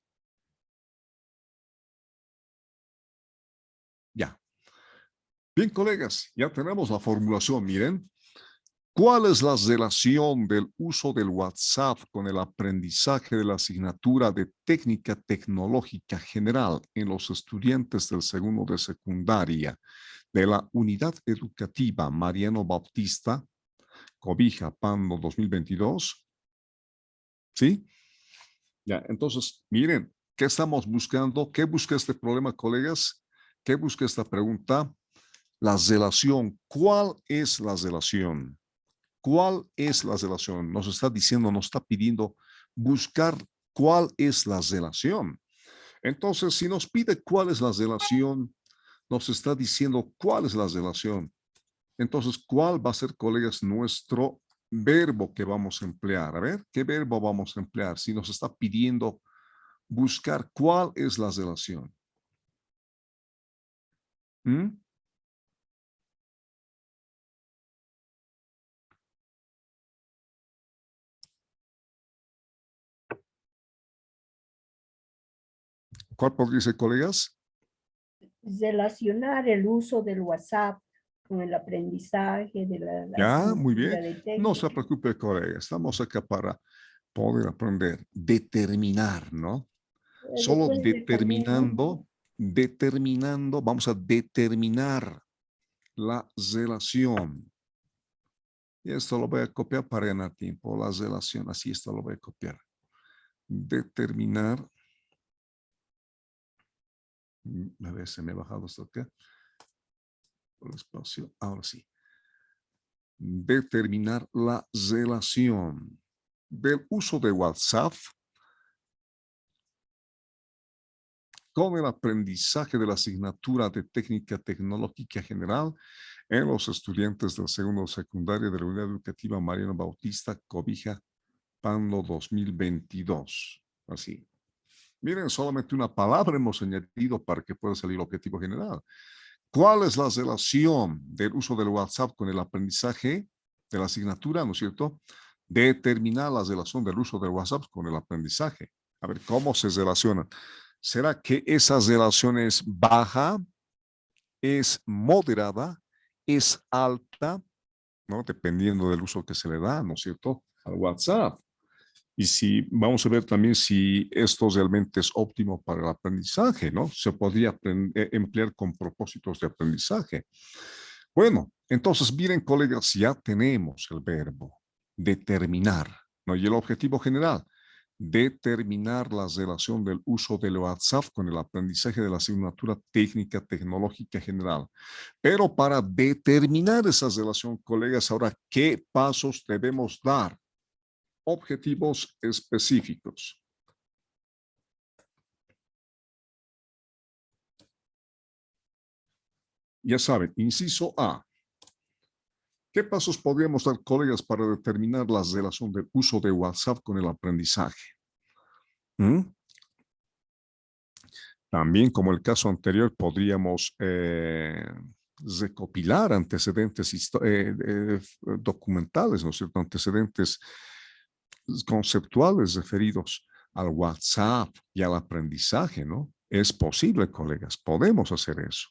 Ya. Bien, colegas, ya tenemos la formulación. Miren, ¿cuál es la relación del uso del WhatsApp con el aprendizaje de la asignatura de técnica tecnológica general en los estudiantes del segundo de secundaria de la unidad educativa Mariano Bautista, Cobija, Pando 2022? ¿Sí? Ya, entonces, miren, ¿qué estamos buscando? ¿Qué busca este problema, colegas? ¿Qué busca esta pregunta? La relación. ¿Cuál es la relación? ¿Cuál es la relación? Nos está diciendo, nos está pidiendo buscar cuál es la relación. Entonces, si nos pide cuál es la relación, nos está diciendo cuál es la relación. Entonces, ¿cuál va a ser, colegas, nuestro verbo que vamos a emplear? A ver, ¿qué verbo vamos a emplear? Si nos está pidiendo buscar cuál es la relación. ¿Mm? ¿Cuál podría ser, colegas? Relacionar el uso del WhatsApp con el aprendizaje de la Ya, muy asignatura bien. de técnica. No se preocupe, colega. Estamos acá para poder aprender. Determinar, ¿no? Solo Después determinando, vamos a determinar la relación. Y esto lo voy a copiar para ganar tiempo. La relación, así esto lo voy a copiar. Determinar. A ver, se me ha bajado esto acá. Por el espacio. Ahora sí. Determinar la relación del uso de WhatsApp con el aprendizaje de la asignatura de técnica tecnológica general en los estudiantes del segundo secundario de la unidad educativa Mariano Bautista, Cobija, Pando 2022. Así. Miren, solamente una palabra hemos añadido para que pueda salir el objetivo general. ¿Cuál es la relación del uso del WhatsApp con el aprendizaje de la asignatura, no es cierto? Determinar la relación del uso del WhatsApp con el aprendizaje. A ver, ¿cómo se relacionan? ¿Será que esa relación es baja, es moderada, es alta? ¿No? Dependiendo del uso que se le da, ¿no es cierto? Al WhatsApp. Y si vamos a ver también si esto realmente es óptimo para el aprendizaje, ¿no? Se podría emplear con propósitos de aprendizaje. Bueno, entonces miren, colegas, ya tenemos el verbo determinar, ¿no? Y el objetivo general, determinar la relación del uso del WhatsApp con el aprendizaje de la asignatura técnica tecnológica general. Pero para determinar esa relación, colegas, ahora, ¿qué pasos debemos dar? Objetivos específicos. Ya saben, inciso A. ¿Qué pasos podríamos dar, colegas, para determinar la relación del uso de WhatsApp con el aprendizaje? También, como el caso anterior, podríamos recopilar antecedentes documentales, ¿no es cierto? Antecedentes conceptuales referidos al WhatsApp y al aprendizaje, ¿no? Es posible, colegas, podemos hacer eso,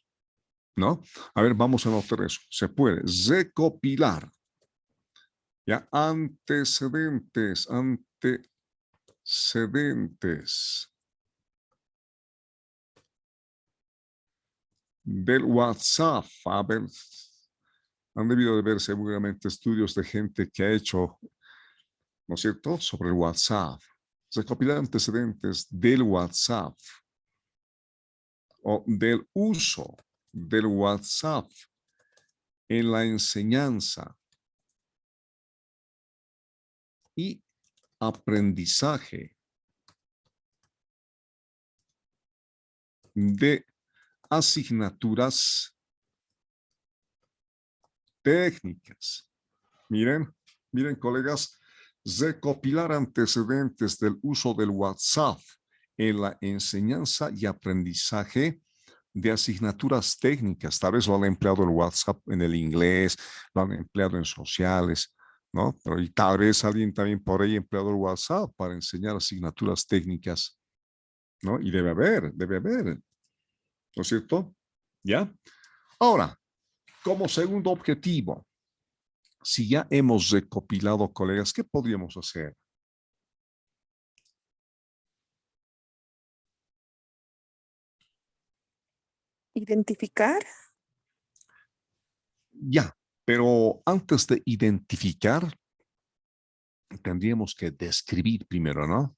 ¿no? A ver, vamos a anotar eso. Se puede recopilar, ya, antecedentes del WhatsApp. A ver, han debido de ver seguramente estudios de gente que ha hecho, ¿no es cierto?, sobre el WhatsApp. Recopilar antecedentes del WhatsApp o del uso del WhatsApp en la enseñanza y aprendizaje de asignaturas técnicas. Miren, colegas, recopilar antecedentes del uso del WhatsApp en la enseñanza y aprendizaje de asignaturas técnicas. Tal vez lo han empleado el WhatsApp en el inglés, lo han empleado en sociales, ¿no? Pero y tal vez alguien también por ahí ha empleado el WhatsApp para enseñar asignaturas técnicas, ¿no? Y debe haber, ¿no es cierto? ¿Ya? Ahora, como segundo objetivo, si ya hemos recopilado, colegas, ¿qué podríamos hacer? Identificar. Ya, pero antes de identificar, tendríamos que describir primero, ¿no?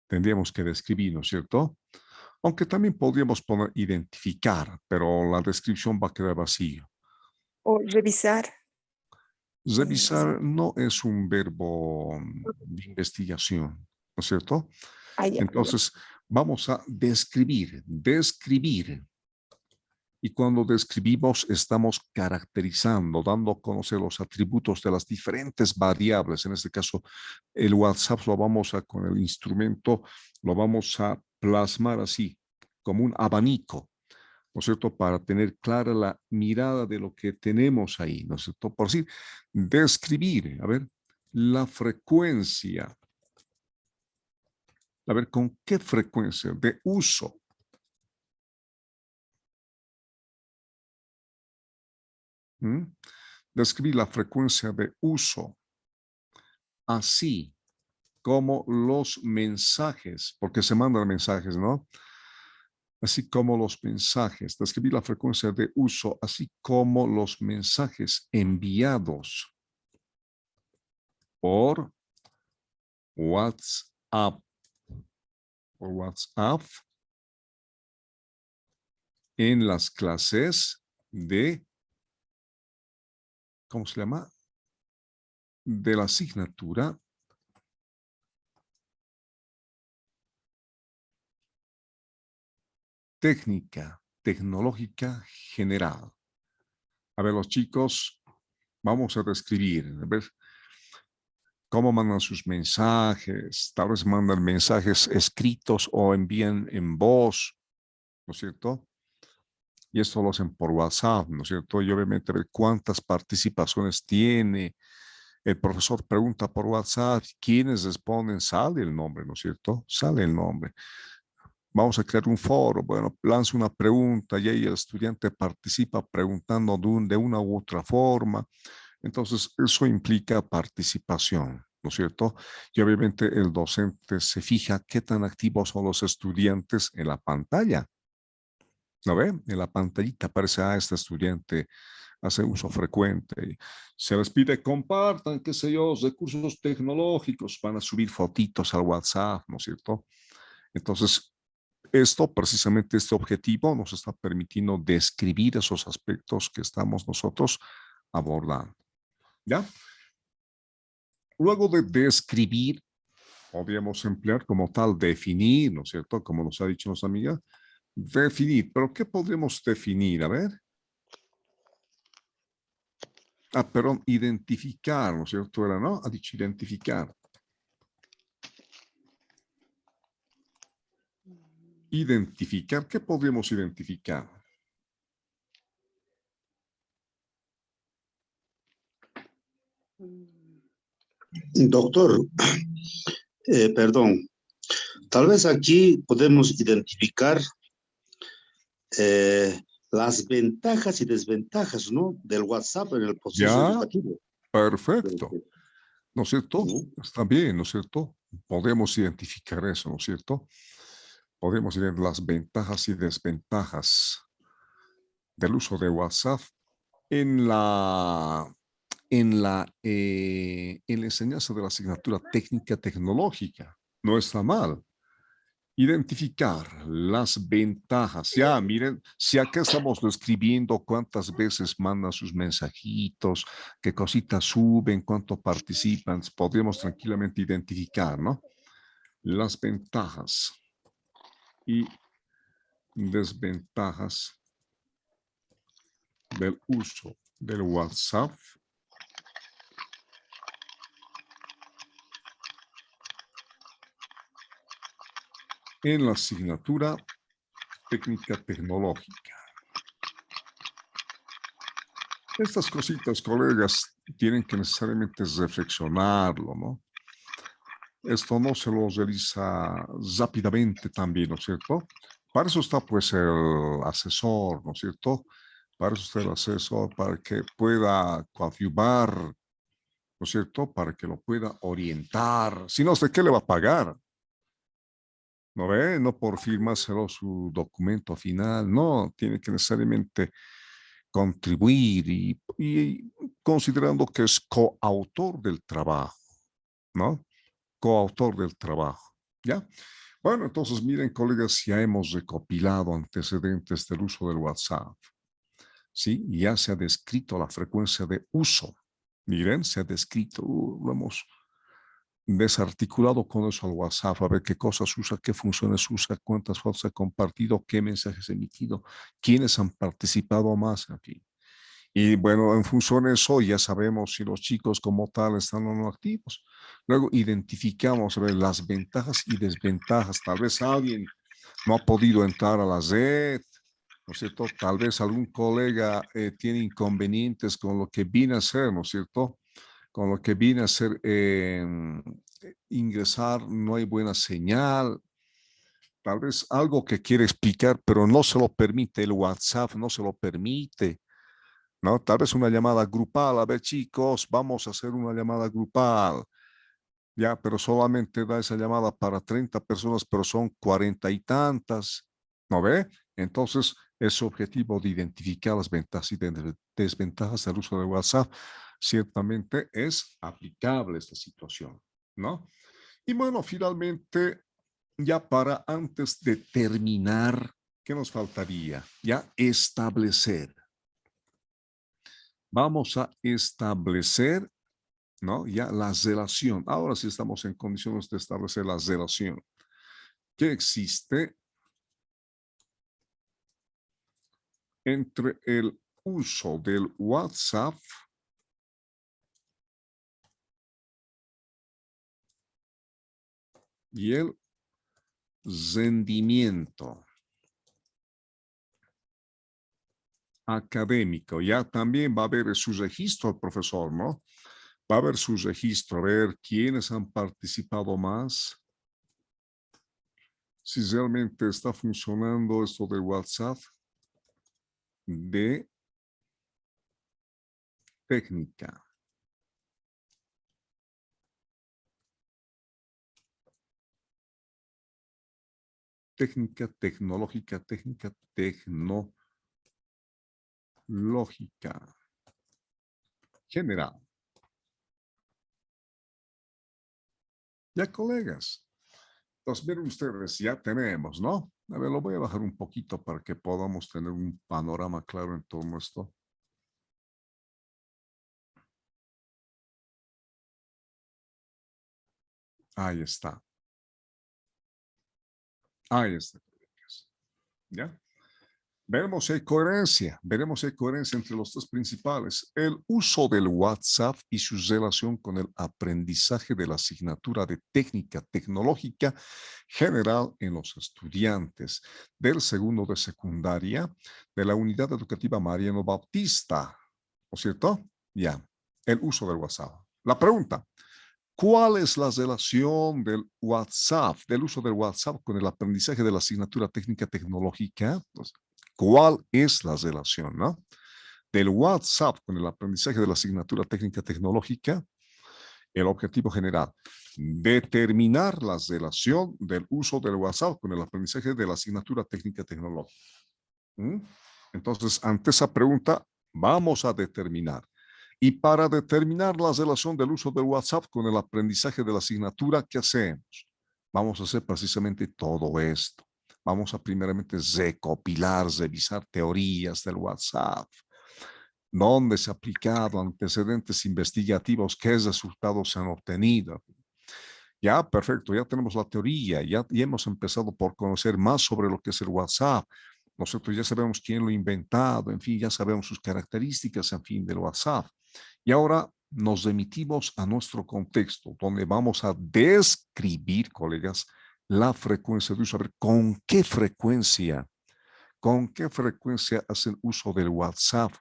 Tendríamos que describir, ¿no es cierto? Aunque también podríamos poner identificar, pero la descripción va a quedar vacío. O revisar. Revisar no es un verbo de investigación, ¿no es cierto? Ya. Entonces, vamos a describir. Y cuando describimos, estamos caracterizando, dando a conocer los atributos de las diferentes variables. En este caso, el WhatsApp lo vamos a, con el instrumento, lo vamos a plasmar así, como un abanico, ¿no es cierto? Para tener clara la mirada de lo que tenemos ahí, ¿no es cierto? Por decir, describir, a ver, la frecuencia. A ver, ¿con qué frecuencia de uso? Describir la frecuencia de uso, así como los mensajes, porque se mandan mensajes, ¿no? Así como los mensajes, describir la frecuencia de uso, así como los mensajes enviados por WhatsApp, en las clases de, ¿cómo se llama? De la asignatura técnica, tecnológica general. A ver, los chicos, vamos a describir, a ver, cómo mandan sus mensajes, tal vez mandan mensajes escritos o envían en voz, ¿no es cierto? Y esto lo hacen por WhatsApp, ¿no es cierto? Y obviamente ver cuántas participaciones tiene. El profesor pregunta por WhatsApp, ¿quiénes responden? Sale el nombre, ¿no es cierto? Sale el nombre. Vamos a crear un foro, bueno, lanza una pregunta y ahí el estudiante participa preguntando de una u otra forma. Entonces, eso implica participación, ¿no es cierto? Y obviamente el docente se fija qué tan activos son los estudiantes en la pantalla. ¿No ve? En la pantallita aparece, este estudiante hace uso frecuente. Se les pide compartan, qué sé yo, recursos tecnológicos, van a subir fotitos al WhatsApp, ¿no es cierto? Entonces, esto, precisamente este objetivo, nos está permitiendo describir esos aspectos que estamos nosotros abordando. ¿Ya? Luego de describir, podríamos emplear como tal definir, ¿no es cierto? Como nos ha dicho nuestra amiga, definir. ¿Pero qué podríamos definir? A ver. Perdón, identificar, ¿no es cierto? Era, ¿no? Ha dicho identificar. Identificar, ¿qué podríamos identificar? Doctor, perdón, tal vez aquí podemos identificar las ventajas y desventajas, ¿no? Del WhatsApp en el proceso Ya, educativo. perfecto. ¿No es cierto? ¿No? Está bien, ¿no es cierto? Podemos identificar eso, ¿no es cierto? Podemos ver las ventajas y desventajas del uso de WhatsApp en en la enseñanza de la asignatura técnica tecnológica. No está mal. Identificar las ventajas. Ya, miren, si acá estamos describiendo cuántas veces mandan sus mensajitos, qué cositas suben, cuánto participan, podríamos tranquilamente identificar, ¿no? Las ventajas y desventajas del uso del WhatsApp en la asignatura técnica tecnológica. Estas cositas, colegas, tienen que necesariamente reflexionarlo, ¿no? Esto no se lo realiza rápidamente también, ¿no es cierto? Para eso está pues el asesor, ¿no es cierto? Para eso está el asesor, para que pueda coadyuvar, ¿no es cierto? Para que lo pueda orientar. Si no, ¿de qué le va a pagar? ¿No ve? No por firmárselo su documento final, no, tiene que necesariamente contribuir y considerando que es coautor del trabajo, ¿no? Coautor del trabajo, ¿ya? Bueno, entonces miren, colegas, ya hemos recopilado antecedentes del uso del WhatsApp, ¿sí? Ya se ha descrito la frecuencia de uso. Miren, se ha descrito, lo hemos desarticulado con eso al WhatsApp, a ver qué cosas usa, qué funciones usa, cuántas fotos ha compartido, qué mensajes ha emitido, quiénes han participado más, en fin. Y bueno, en función de eso ya sabemos si los chicos como tal están o no activos. Luego identificamos, a ver, las ventajas y desventajas. Tal vez alguien no ha podido entrar a la red, ¿no es cierto? Tal vez algún colega tiene inconvenientes con lo que viene a hacer, ¿no es cierto? Con lo que viene a hacer ingresar, no hay buena señal. Tal vez algo que quiere explicar, pero no se lo permite el WhatsApp, no se lo permite. ¿No? Tal vez una llamada grupal, a ver chicos, vamos a hacer una llamada grupal, ya, pero solamente da esa llamada para 30 personas, pero son 40 y tantas, ¿no ve? Entonces, ese objetivo de identificar las ventajas y desventajas del uso de WhatsApp, ciertamente es aplicable a esta situación, ¿no? Y bueno, finalmente, ya para antes de terminar, ¿qué nos faltaría? Ya establecer. Vamos a establecer, ¿no? Ya la relación. Ahora sí estamos en condiciones de establecer la relación que existe entre el uso del WhatsApp y el rendimiento académico. Ya también va a haber su registro el profesor, ¿no? Va a haber su registro, a ver quiénes han participado más, si realmente está funcionando esto de WhatsApp de técnica. Técnica tecnológica, técnica tecnológica general. Ya, colegas. Entonces, miren ustedes, ya tenemos, ¿no? A ver, lo voy a bajar un poquito para que podamos tener un panorama claro en torno a esto. Ahí está. Ahí está, colegas. ¿Ya? Veremos si hay coherencia entre los dos principales. El uso del WhatsApp y su relación con el aprendizaje de la asignatura de técnica tecnológica general en los estudiantes del segundo de secundaria de la unidad educativa Mariano Bautista. ¿No es cierto? Ya, el uso del WhatsApp. La pregunta, ¿Cuál es la relación del WhatsApp, del uso del WhatsApp con el aprendizaje de la asignatura técnica tecnológica? Pues, ¿cuál es la relación, no? Del WhatsApp con el aprendizaje de la asignatura técnica tecnológica. El objetivo general, determinar la relación del uso del WhatsApp con el aprendizaje de la asignatura técnica tecnológica. Entonces, ante esa pregunta, vamos a determinar. Y para determinar la relación del uso del WhatsApp con el aprendizaje de la asignatura, ¿qué hacemos? Vamos a hacer precisamente todo esto. Vamos a primeramente recopilar, revisar teorías del WhatsApp. ¿Dónde se ha aplicado? Antecedentes investigativos, ¿qué resultados se han obtenido? Ya, perfecto, ya tenemos la teoría, ya hemos empezado por conocer más sobre lo que es el WhatsApp. Nosotros ya sabemos quién lo ha inventado, en fin, ya sabemos sus características, en fin, del WhatsApp. Y ahora nos remitimos a nuestro contexto, donde vamos a describir, colegas, la frecuencia de uso. A ver, ¿con qué frecuencia hacen uso del WhatsApp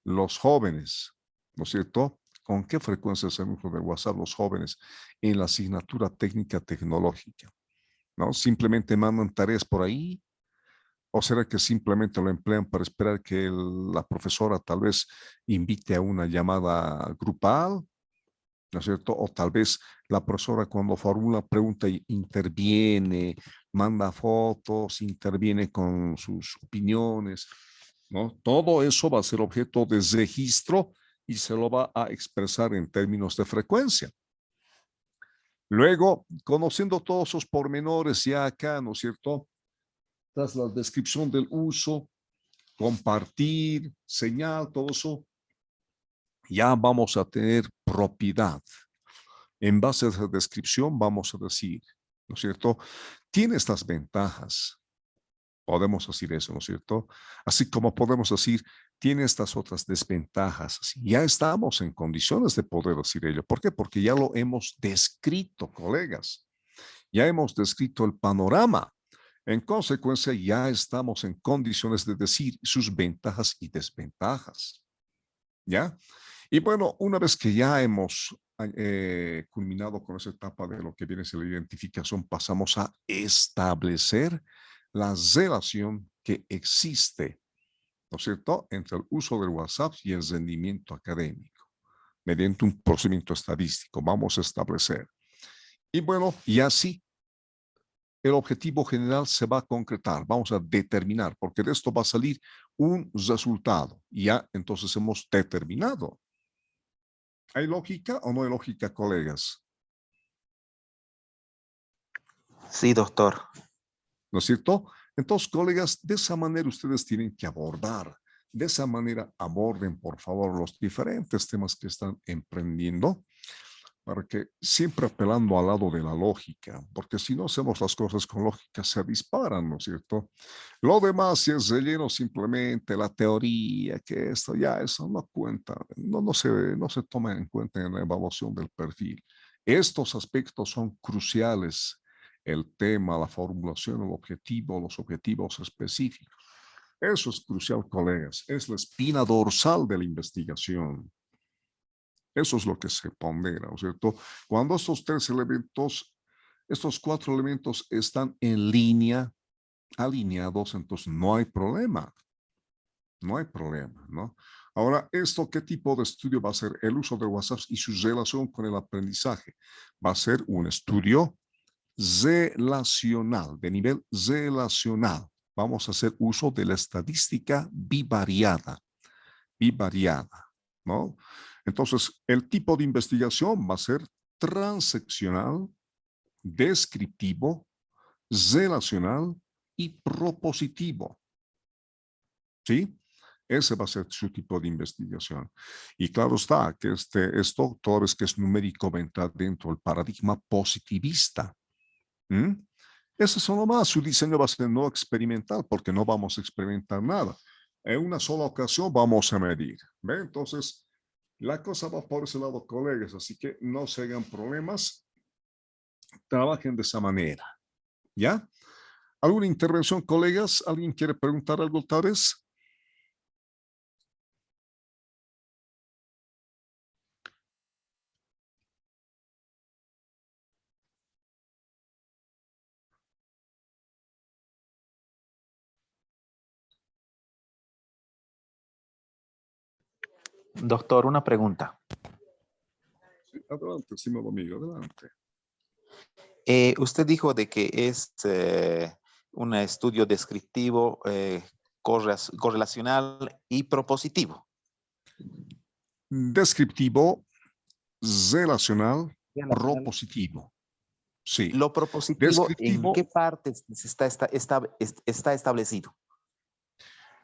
los jóvenes? ¿No es cierto? ¿Con qué frecuencia hacen uso del WhatsApp los jóvenes en la asignatura técnica tecnológica? ¿No? ¿Simplemente mandan tareas por ahí? ¿O será que simplemente lo emplean para esperar que la profesora tal vez invite a una llamada grupal? ¿No es cierto? O tal vez la profesora cuando formula pregunta interviene, manda fotos, interviene con sus opiniones, ¿no? Todo eso va a ser objeto de registro y se lo va a expresar en términos de frecuencia. Luego, conociendo todos esos pormenores ya acá, ¿no es cierto? Tras la descripción del uso, compartir, señal, todo eso, ya vamos a tener propiedad. En base a esa descripción vamos a decir, ¿no es cierto? Tiene estas ventajas. Podemos decir eso, ¿no es cierto? Así como podemos decir, tiene estas otras desventajas. Ya estamos en condiciones de poder decir ello. ¿Por qué? Porque ya lo hemos descrito, colegas. Ya hemos descrito el panorama. En consecuencia, ya estamos en condiciones de decir sus ventajas y desventajas. ¿Ya? Y bueno, una vez que ya hemos culminado con esa etapa de lo que viene a ser la identificación, pasamos a establecer la relación que existe, ¿no es cierto?, entre el uso del WhatsApp y el rendimiento académico. Mediante un procedimiento estadístico vamos a establecer. Y bueno, y así el objetivo general se va a concretar, vamos a determinar, porque de esto va a salir un resultado. Y ya entonces hemos determinado. ¿Hay lógica o no hay lógica, colegas? Sí, doctor. ¿No es cierto? Entonces, colegas, de esa manera ustedes tienen que abordar. De esa manera aborden, por favor, los diferentes temas que están emprendiendo, para que siempre apelando al lado de la lógica, porque si no hacemos las cosas con lógica, se disparan, ¿no es cierto? Lo demás, si es relleno, simplemente la teoría, que esto ya, eso no cuenta, no se toma en cuenta en la evaluación del perfil. Estos aspectos son cruciales, el tema, la formulación, el objetivo, los objetivos específicos. Eso es crucial, colegas, es la espina dorsal de la investigación. Eso es lo que se pondera, ¿no es cierto? Cuando estos tres elementos, estos cuatro elementos están en línea, alineados, entonces no hay problema. No hay problema, ¿no? Ahora, ¿esto qué tipo de estudio va a ser? El uso de WhatsApp y su relación con el aprendizaje. Va a ser un estudio relacional, de nivel relacional. Vamos a hacer uso de la estadística bivariada, ¿no? Entonces, el tipo de investigación va a ser transeccional, descriptivo, relacional y propositivo. ¿Sí? Ese va a ser su tipo de investigación. Y claro está que esto, toda vez que es numérico, entra dentro del paradigma positivista. Ese es nomás, su diseño va a ser no experimental, porque no vamos a experimentar nada. En una sola ocasión vamos a medir. ¿Ve? Entonces, la cosa va por ese lado, colegas, así que no se hagan problemas. Trabajen de esa manera. ¿Ya? ¿Alguna intervención, colegas? ¿Alguien quiere preguntar algo, tal vez? Doctor, una pregunta. Sí, adelante, estimado amigo, adelante. Usted dijo de que es un estudio descriptivo, correlacional y propositivo. Descriptivo, relacional, Relacional. propositivo. Sí. Lo propositivo, Descriptivo, ¿en qué parte está establecido?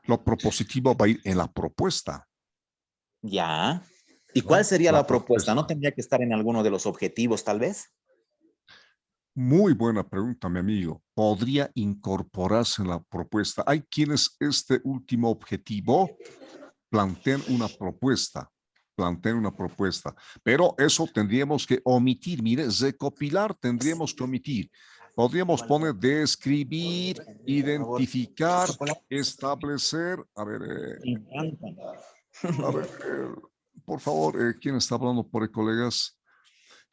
lo propositivo va a ir en la propuesta. Ya. ¿Y ¿No? cuál sería La la propuesta? propuesta. ¿No tendría que estar en alguno de los objetivos, tal vez? Muy buena pregunta, mi amigo. Podría incorporarse en la propuesta. Hay quienes este último objetivo plantean una propuesta. Pero eso tendríamos que omitir. Mire, recopilar tendríamos que omitir. Podríamos poner describir, identificar, establecer. A ver, por favor, ¿quién está hablando por ahí, colegas?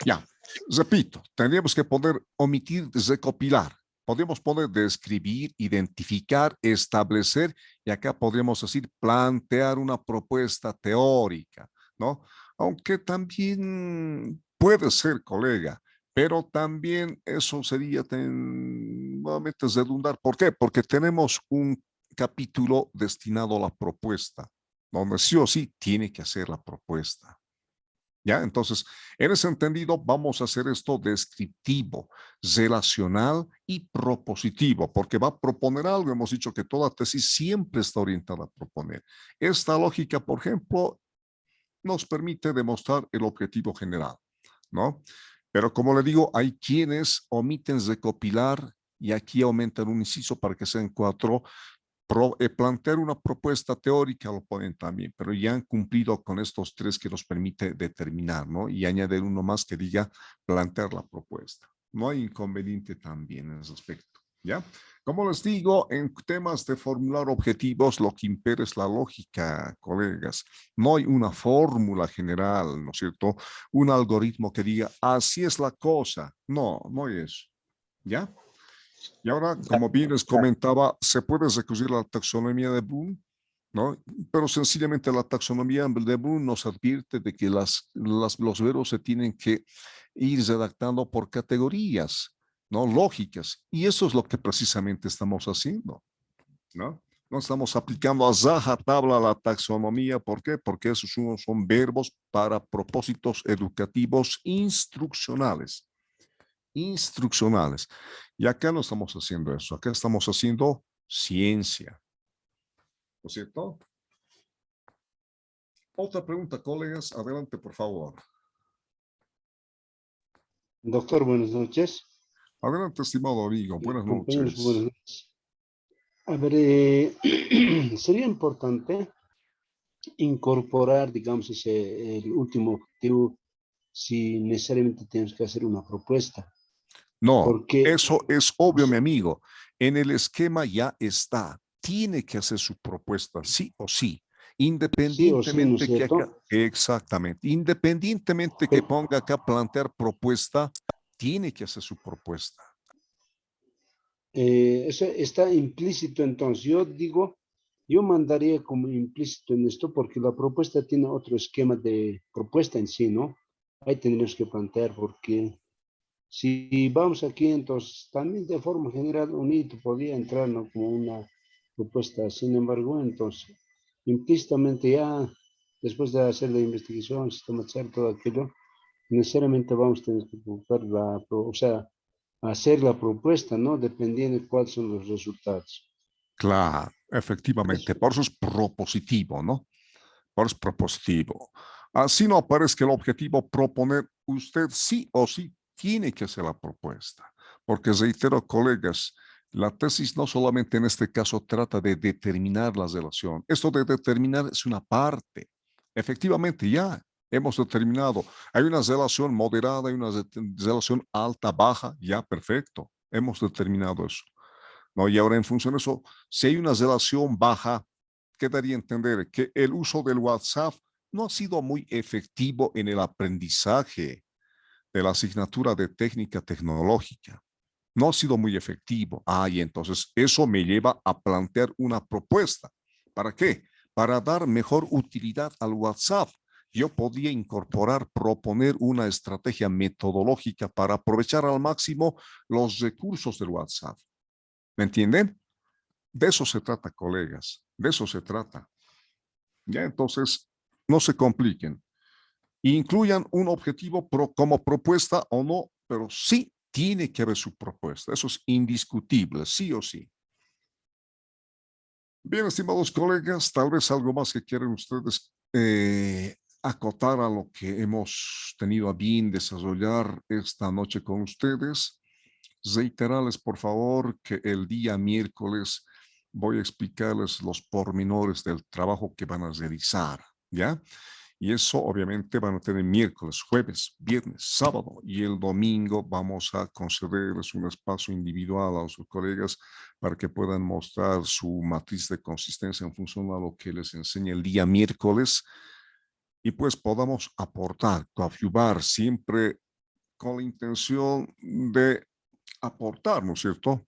Ya, repito, tendríamos que poner omitir, recopilar. Podríamos poner describir, identificar, establecer, y acá podríamos decir plantear una propuesta teórica, ¿no? Aunque también puede ser, colega, pero también eso sería nuevamente redundar. ¿Por qué? Porque tenemos un capítulo destinado a la propuesta, donde sí o sí tiene que hacer la propuesta. ¿Ya? Entonces, en ese entendido, vamos a hacer esto descriptivo, relacional y propositivo, porque va a proponer algo. Hemos dicho que toda tesis siempre está orientada a proponer. Esta lógica, por ejemplo, nos permite demostrar el objetivo general, ¿no? Pero como le digo, hay quienes omiten recopilar y aquí aumentan un inciso para que sean 4. Plantear una propuesta teórica lo ponen también, pero ya han cumplido con estos 3 que nos permite determinar, ¿no? Y añadir uno más que diga plantear la propuesta. No hay inconveniente también en ese aspecto, ¿ya? Como les digo, en temas de formular objetivos, lo que impera es la lógica, colegas. No hay una fórmula general, ¿no es cierto? Un algoritmo que diga, así es la cosa. No, no hay eso, ¿ya? Y ahora, como bien les comentaba, se puede recurrir a la taxonomía de Bloom, ¿no? Pero sencillamente la taxonomía de Bloom nos advierte de que los verbos se tienen que ir redactando por categorías, ¿no? Lógicas. Y eso es lo que precisamente estamos haciendo, ¿no? No estamos aplicando a rajatabla la taxonomía. ¿Por qué? Porque esos son verbos para propósitos educativos instruccionales. Y acá no estamos haciendo eso, acá estamos haciendo ciencia, ¿no es cierto? Otra pregunta, colegas, adelante, por favor. Doctor, buenas noches. Adelante, estimado amigo, buenas Compañeros, buenas noches. noches. A ver, sería importante incorporar, digamos, el último objetivo si necesariamente tenemos que hacer una propuesta. No, Porque eso es obvio, mi amigo. En el esquema ya está. Tiene que hacer su propuesta, sí o sí. Independientemente sí, ¿no es que acá, cierto? exactamente, independientemente que ponga acá plantear propuesta, tiene que hacer su propuesta. Eso está implícito, entonces yo mandaría como implícito en esto porque la propuesta tiene otro esquema de propuesta en sí, ¿no? Ahí tendríamos que plantear porque si vamos aquí, entonces también de forma general un hito podría entrar, ¿no? Como una propuesta. Sin embargo, entonces, implícitamente ya, después de hacer la investigación, sistematizar todo aquello, necesariamente vamos a tener que buscar hacer la propuesta, ¿no? Dependiendo de cuáles son los resultados. Claro, efectivamente, por eso es propositivo, ¿no? Por eso es propositivo. Así no aparezca el objetivo proponer, usted sí o sí tiene que hacer la propuesta. Porque reitero, colegas, la tesis no solamente en este caso trata de determinar la relación. Esto de determinar es una parte. Efectivamente, ya hemos determinado. Hay una relación moderada, hay una relación alta, baja, ya, perfecto. Hemos determinado eso, ¿no? Y ahora en función de eso, si hay una relación baja, quedaría entender que el uso del WhatsApp no ha sido muy efectivo en el aprendizaje de la asignatura de técnica tecnológica. No ha sido muy efectivo. Y entonces eso me lleva a plantear una propuesta. ¿Para qué? para dar mejor utilidad al WhatsApp. Yo podía incorporar, proponer una estrategia metodológica para aprovechar al máximo los recursos del WhatsApp. ¿Me entienden? De eso se trata, colegas. De eso se trata. Ya, entonces, no se compliquen. Incluyan un objetivo como propuesta o no, pero sí tiene que haber su propuesta. Eso es indiscutible, sí o sí. Bien, estimados colegas, tal vez algo más que quieren ustedes acotar a lo que hemos tenido a bien desarrollar esta noche con ustedes. Reiterarles, por favor, que el día miércoles voy a explicarles los pormenores del trabajo que van a realizar, ¿ya? Y eso obviamente van a tener miércoles, jueves, viernes, sábado y el domingo vamos a concederles un espacio individual a los colegas para que puedan mostrar su matriz de consistencia en función a lo que les enseña el día miércoles y pues podamos aportar, coadyuvar siempre con la intención de aportar, ¿no es cierto?,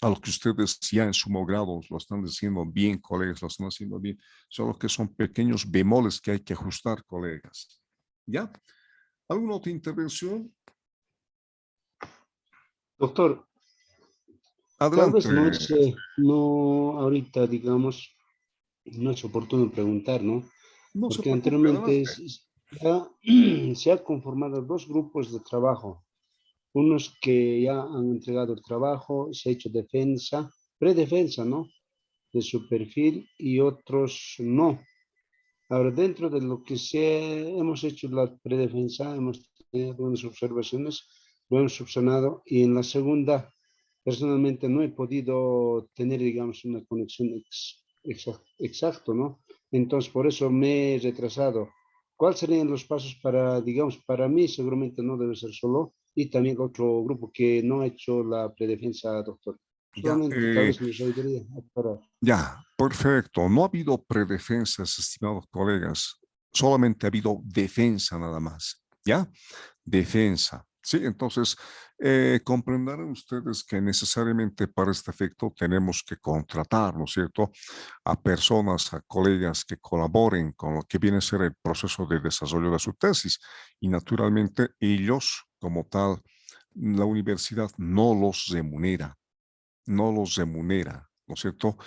a lo que ustedes ya en sumo grado lo están diciendo bien, colegas, lo están haciendo bien, solo que son pequeños bemoles que hay que ajustar, colegas. ¿Ya? ¿Alguna otra intervención? Doctor, tal Adelante. vez no sé, no ahorita, digamos, no es oportuno preguntar, ¿no? No se Porque preocupe, anteriormente adelante. ya se ha conformado dos grupos de trabajo. Unos que ya han entregado el trabajo, se ha hecho defensa, predefensa, ¿no? De su perfil y otros no. Ahora, dentro de lo que hemos hecho la predefensa, hemos tenido algunas observaciones, lo hemos subsanado y en la segunda, personalmente no he podido tener, digamos, una conexión exacto, ¿no? Entonces, por eso me he retrasado. ¿Cuáles serían los pasos para, digamos, para mí seguramente no debe ser solo y también otro grupo que no ha hecho la predefensa, doctor? Ya, Solamente tal vez nos ayudaría a parar. ya, perfecto. No ha habido predefensas, estimados colegas. Solamente ha habido defensa nada más. ¿Ya? Defensa. Sí, entonces comprenderán ustedes que necesariamente para este efecto tenemos que contratar, ¿no es cierto?, a personas, a colegas que colaboren con lo que viene a ser el proceso de desarrollo de su tesis. Y naturalmente ellos, como tal, la universidad no los remunera, no los remunera, ¿no es cierto?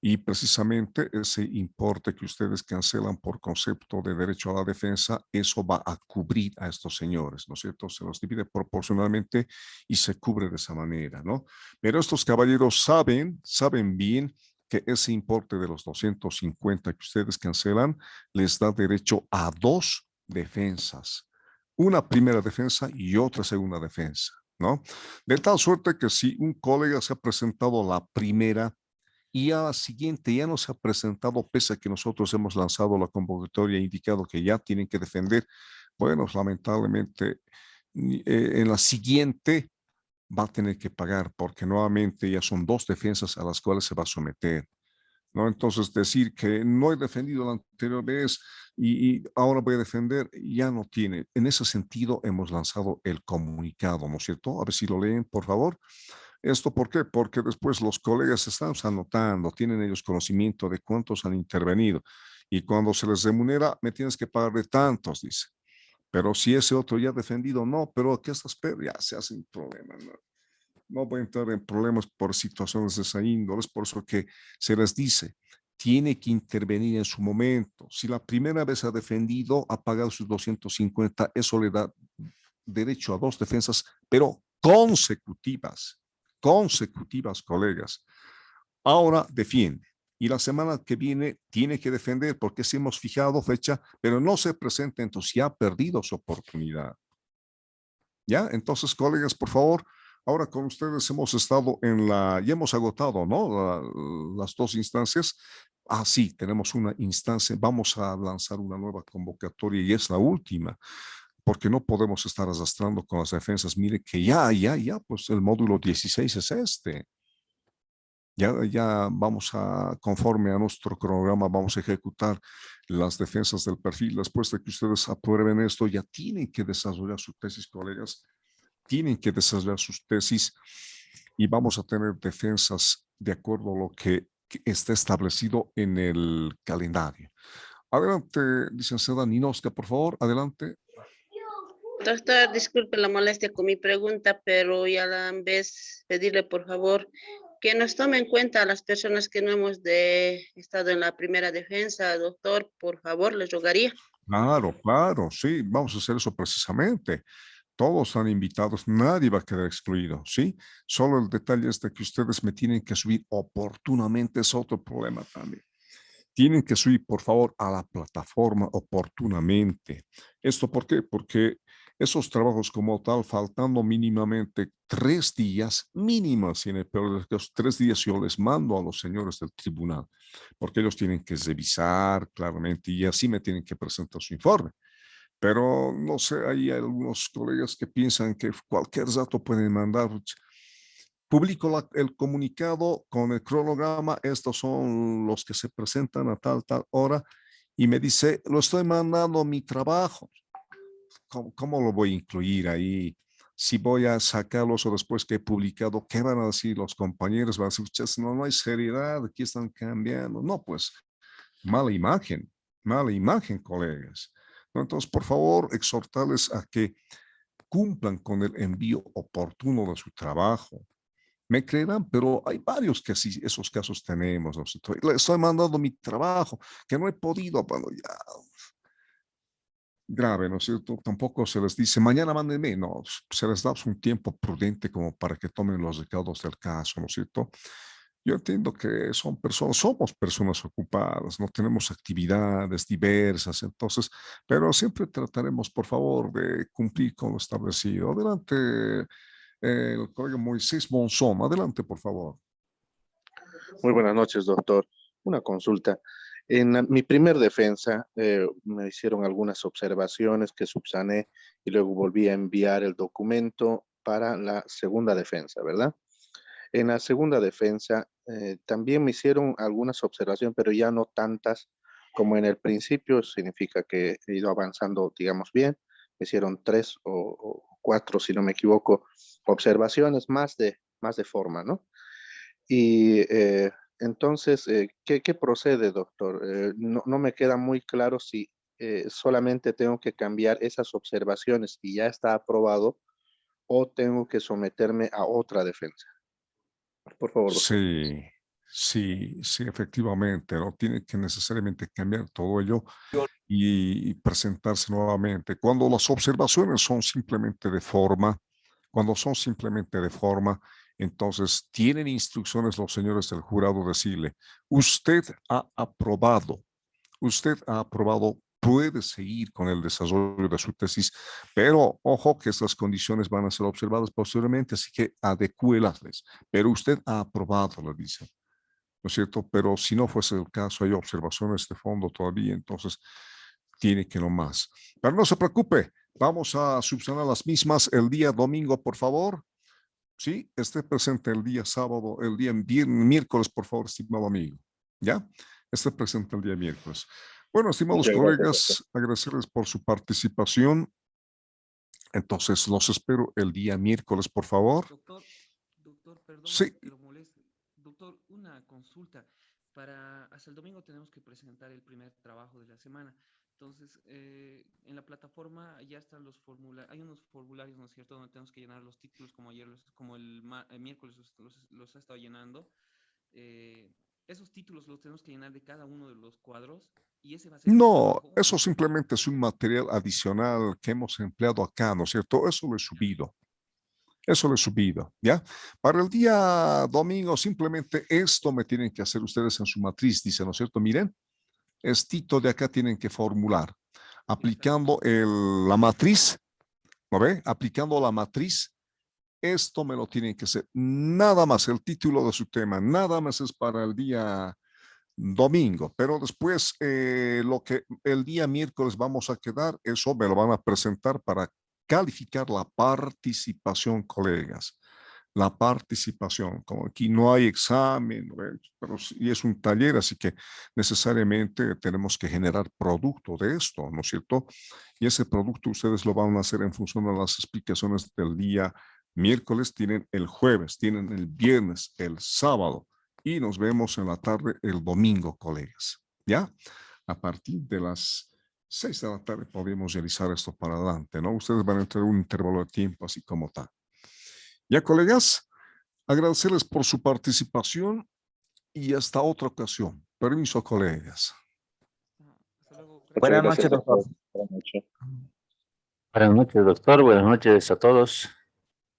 Y precisamente ese importe que ustedes cancelan por concepto de derecho a la defensa, eso va a cubrir a estos señores, ¿no es cierto? Se los divide proporcionalmente y se cubre de esa manera, ¿no? Pero estos caballeros saben bien que ese importe de los 250 que ustedes cancelan les da derecho a dos defensas, una primera defensa y otra segunda defensa, ¿no? De tal suerte que si un colega se ha presentado la primera y a la siguiente ya no se ha presentado, pese a que nosotros hemos lanzado la convocatoria e indicado que ya tienen que defender, bueno, lamentablemente en la siguiente va a tener que pagar porque nuevamente ya son dos defensas a las cuales se va a someter, ¿no? Entonces decir que no he defendido la anterior vez y ahora voy a defender, ya no tiene. En ese sentido hemos lanzado el comunicado, ¿no es cierto? A ver si lo leen, por favor. ¿Esto por qué? Porque después los colegas están anotando, tienen ellos conocimiento de cuántos han intervenido y cuando se les remunera, me tienes que pagar de tantos, dice. Pero si ese otro ya ha defendido, no, pero aquí estas ya se hacen problemas, ¿no? No voy a entrar en problemas por situaciones de esa índole, es por eso que se les dice, tiene que intervenir en su momento. Si la primera vez ha defendido, ha pagado sus 250, eso le da derecho a dos defensas, pero consecutivas, colegas. Ahora defiende. Y la semana que viene tiene que defender porque sí hemos fijado fecha, pero no se presenta, entonces ya ha perdido su oportunidad. ¿Ya? Entonces, colegas, por favor, ahora con ustedes hemos estado ya hemos agotado, ¿no? Las dos instancias. Sí, tenemos una instancia, vamos a lanzar una nueva convocatoria y es la última, porque no podemos estar arrastrando con las defensas. Mire que ya, pues el módulo 16 es este. Ya vamos conforme a nuestro cronograma, vamos a ejecutar las defensas del perfil. Después de que ustedes aprueben esto, ya tienen que desarrollar su tesis, colegas. Tienen que desarrollar sus tesis y vamos a tener defensas de acuerdo a lo que que está establecido en el calendario. Adelante, licenciada Ninoska, por favor, adelante. Doctor, disculpe la molestia con mi pregunta, pero y a la vez pedirle por favor que nos tome en cuenta a las personas que no hemos estado en la primera defensa. Doctor, por favor, les rogaría. Claro, claro, sí, vamos a hacer eso precisamente. Todos están invitados, nadie va a quedar excluido, ¿sí? Solo el detalle es de que ustedes me tienen que subir oportunamente, es otro problema también. Tienen que subir, por favor, a la plataforma oportunamente. ¿Esto por qué? Porque esos trabajos como tal, faltando mínimamente 3 días, mínimas, y en el peor de los casos, 3 días, yo les mando a los señores del tribunal, porque ellos tienen que revisar claramente y así me tienen que presentar su informe. Pero no sé, hay algunos colegas que piensan que cualquier dato pueden mandar. Publico el comunicado con el cronograma, estos son los que se presentan a tal hora, y me dice, lo estoy mandando a mi trabajo. ¿Cómo lo voy a incluir ahí? Si voy a sacarlos o después que he publicado, ¿qué van a decir los compañeros? Van a decir, no hay seriedad, aquí están cambiando. No, pues, mala imagen, colegas. ¿No? Entonces, por favor, exhortarles a que cumplan con el envío oportuno de su trabajo. Me creerán, pero hay varios que así, esos casos tenemos. ¿No? Le estoy mandando mi trabajo, que no he podido, bueno, ya. Grave, ¿no es cierto? Tampoco se les dice, mañana mándenme, no, se les da un tiempo prudente como para que tomen los recados del caso, ¿no es cierto? Yo entiendo que somos personas ocupadas, no tenemos actividades diversas, entonces, pero siempre trataremos, por favor, de cumplir con lo establecido. Adelante, el colega Moisés Monzón, adelante, por favor. Muy buenas noches, doctor. Una consulta. En mi primer defensa me hicieron algunas observaciones que subsané y luego volví a enviar el documento para la segunda defensa, ¿verdad? En la segunda defensa también me hicieron algunas observaciones, pero ya no tantas como en el principio. Significa que he ido avanzando, digamos, bien. Me hicieron 3 o 4, si no me equivoco, observaciones más de forma, ¿no? Y entonces, ¿qué procede, doctor? No me queda muy claro si solamente tengo que cambiar esas observaciones y ya está aprobado o tengo que someterme a otra defensa. Por favor, doctor. Sí, efectivamente, no tiene que necesariamente cambiar todo ello y presentarse nuevamente. Cuando las observaciones son simplemente de forma, entonces tienen instrucciones los señores del jurado decirle, usted ha aprobado, puede seguir con el desarrollo de su tesis, pero ojo que estas condiciones van a ser observadas posteriormente, así que adecúelas, pero usted ha aprobado, le dicen. ¿No es cierto? Pero si no fuese el caso, hay observaciones de fondo todavía, entonces tiene que no más. Pero no se preocupe, vamos a subsanar las mismas el día domingo, por favor. Sí, esté presente el día sábado, el día miércoles, por favor, estimado amigo. ¿Ya? Esté presente el día miércoles. Bueno, estimados colegas, agradecerles por su participación. Entonces, los espero el día miércoles, por favor. Doctor, perdón sí. que lo moleste. Doctor, una consulta. Hasta el domingo tenemos que presentar el primer trabajo de la semana. Entonces, en la plataforma ya están los formularios, hay unos formularios, ¿no es cierto?, donde tenemos que llenar los títulos como el miércoles los ha estado llenando. Esos títulos los tenemos que llenar de cada uno de los cuadros y ese va a ser No, eso simplemente es un material adicional que hemos empleado acá, ¿no es cierto? Eso lo he subido, ¿ya? Para el día domingo, simplemente esto me tienen que hacer ustedes en su matriz, dice, ¿no es cierto? Miren, estito de acá tienen que formular, aplicando la matriz, ¿no ve? Aplicando la matriz, esto me lo tienen que hacer. Nada más, el título de su tema, nada más es para el día domingo, pero después lo que el día miércoles vamos a quedar, eso me lo van a presentar para calificar la participación, colegas. La participación, como aquí no hay examen, pero sí es un taller, así que necesariamente tenemos que generar producto de esto, ¿no es cierto? Y ese producto ustedes lo van a hacer en función de las explicaciones del día miércoles, tienen el jueves, tienen el viernes, el sábado, y nos vemos en la tarde el domingo, colegas. ¿Ya? A partir de las 6 de la tarde podemos realizar esto para adelante, ¿no? Ustedes van a tener un intervalo de tiempo así como tal. Ya, colegas, agradecerles por su participación y hasta otra ocasión. Permiso, colegas. Buenas noches, doctor. Buenas noches. Buenas noches, doctor. Buenas noches a todos.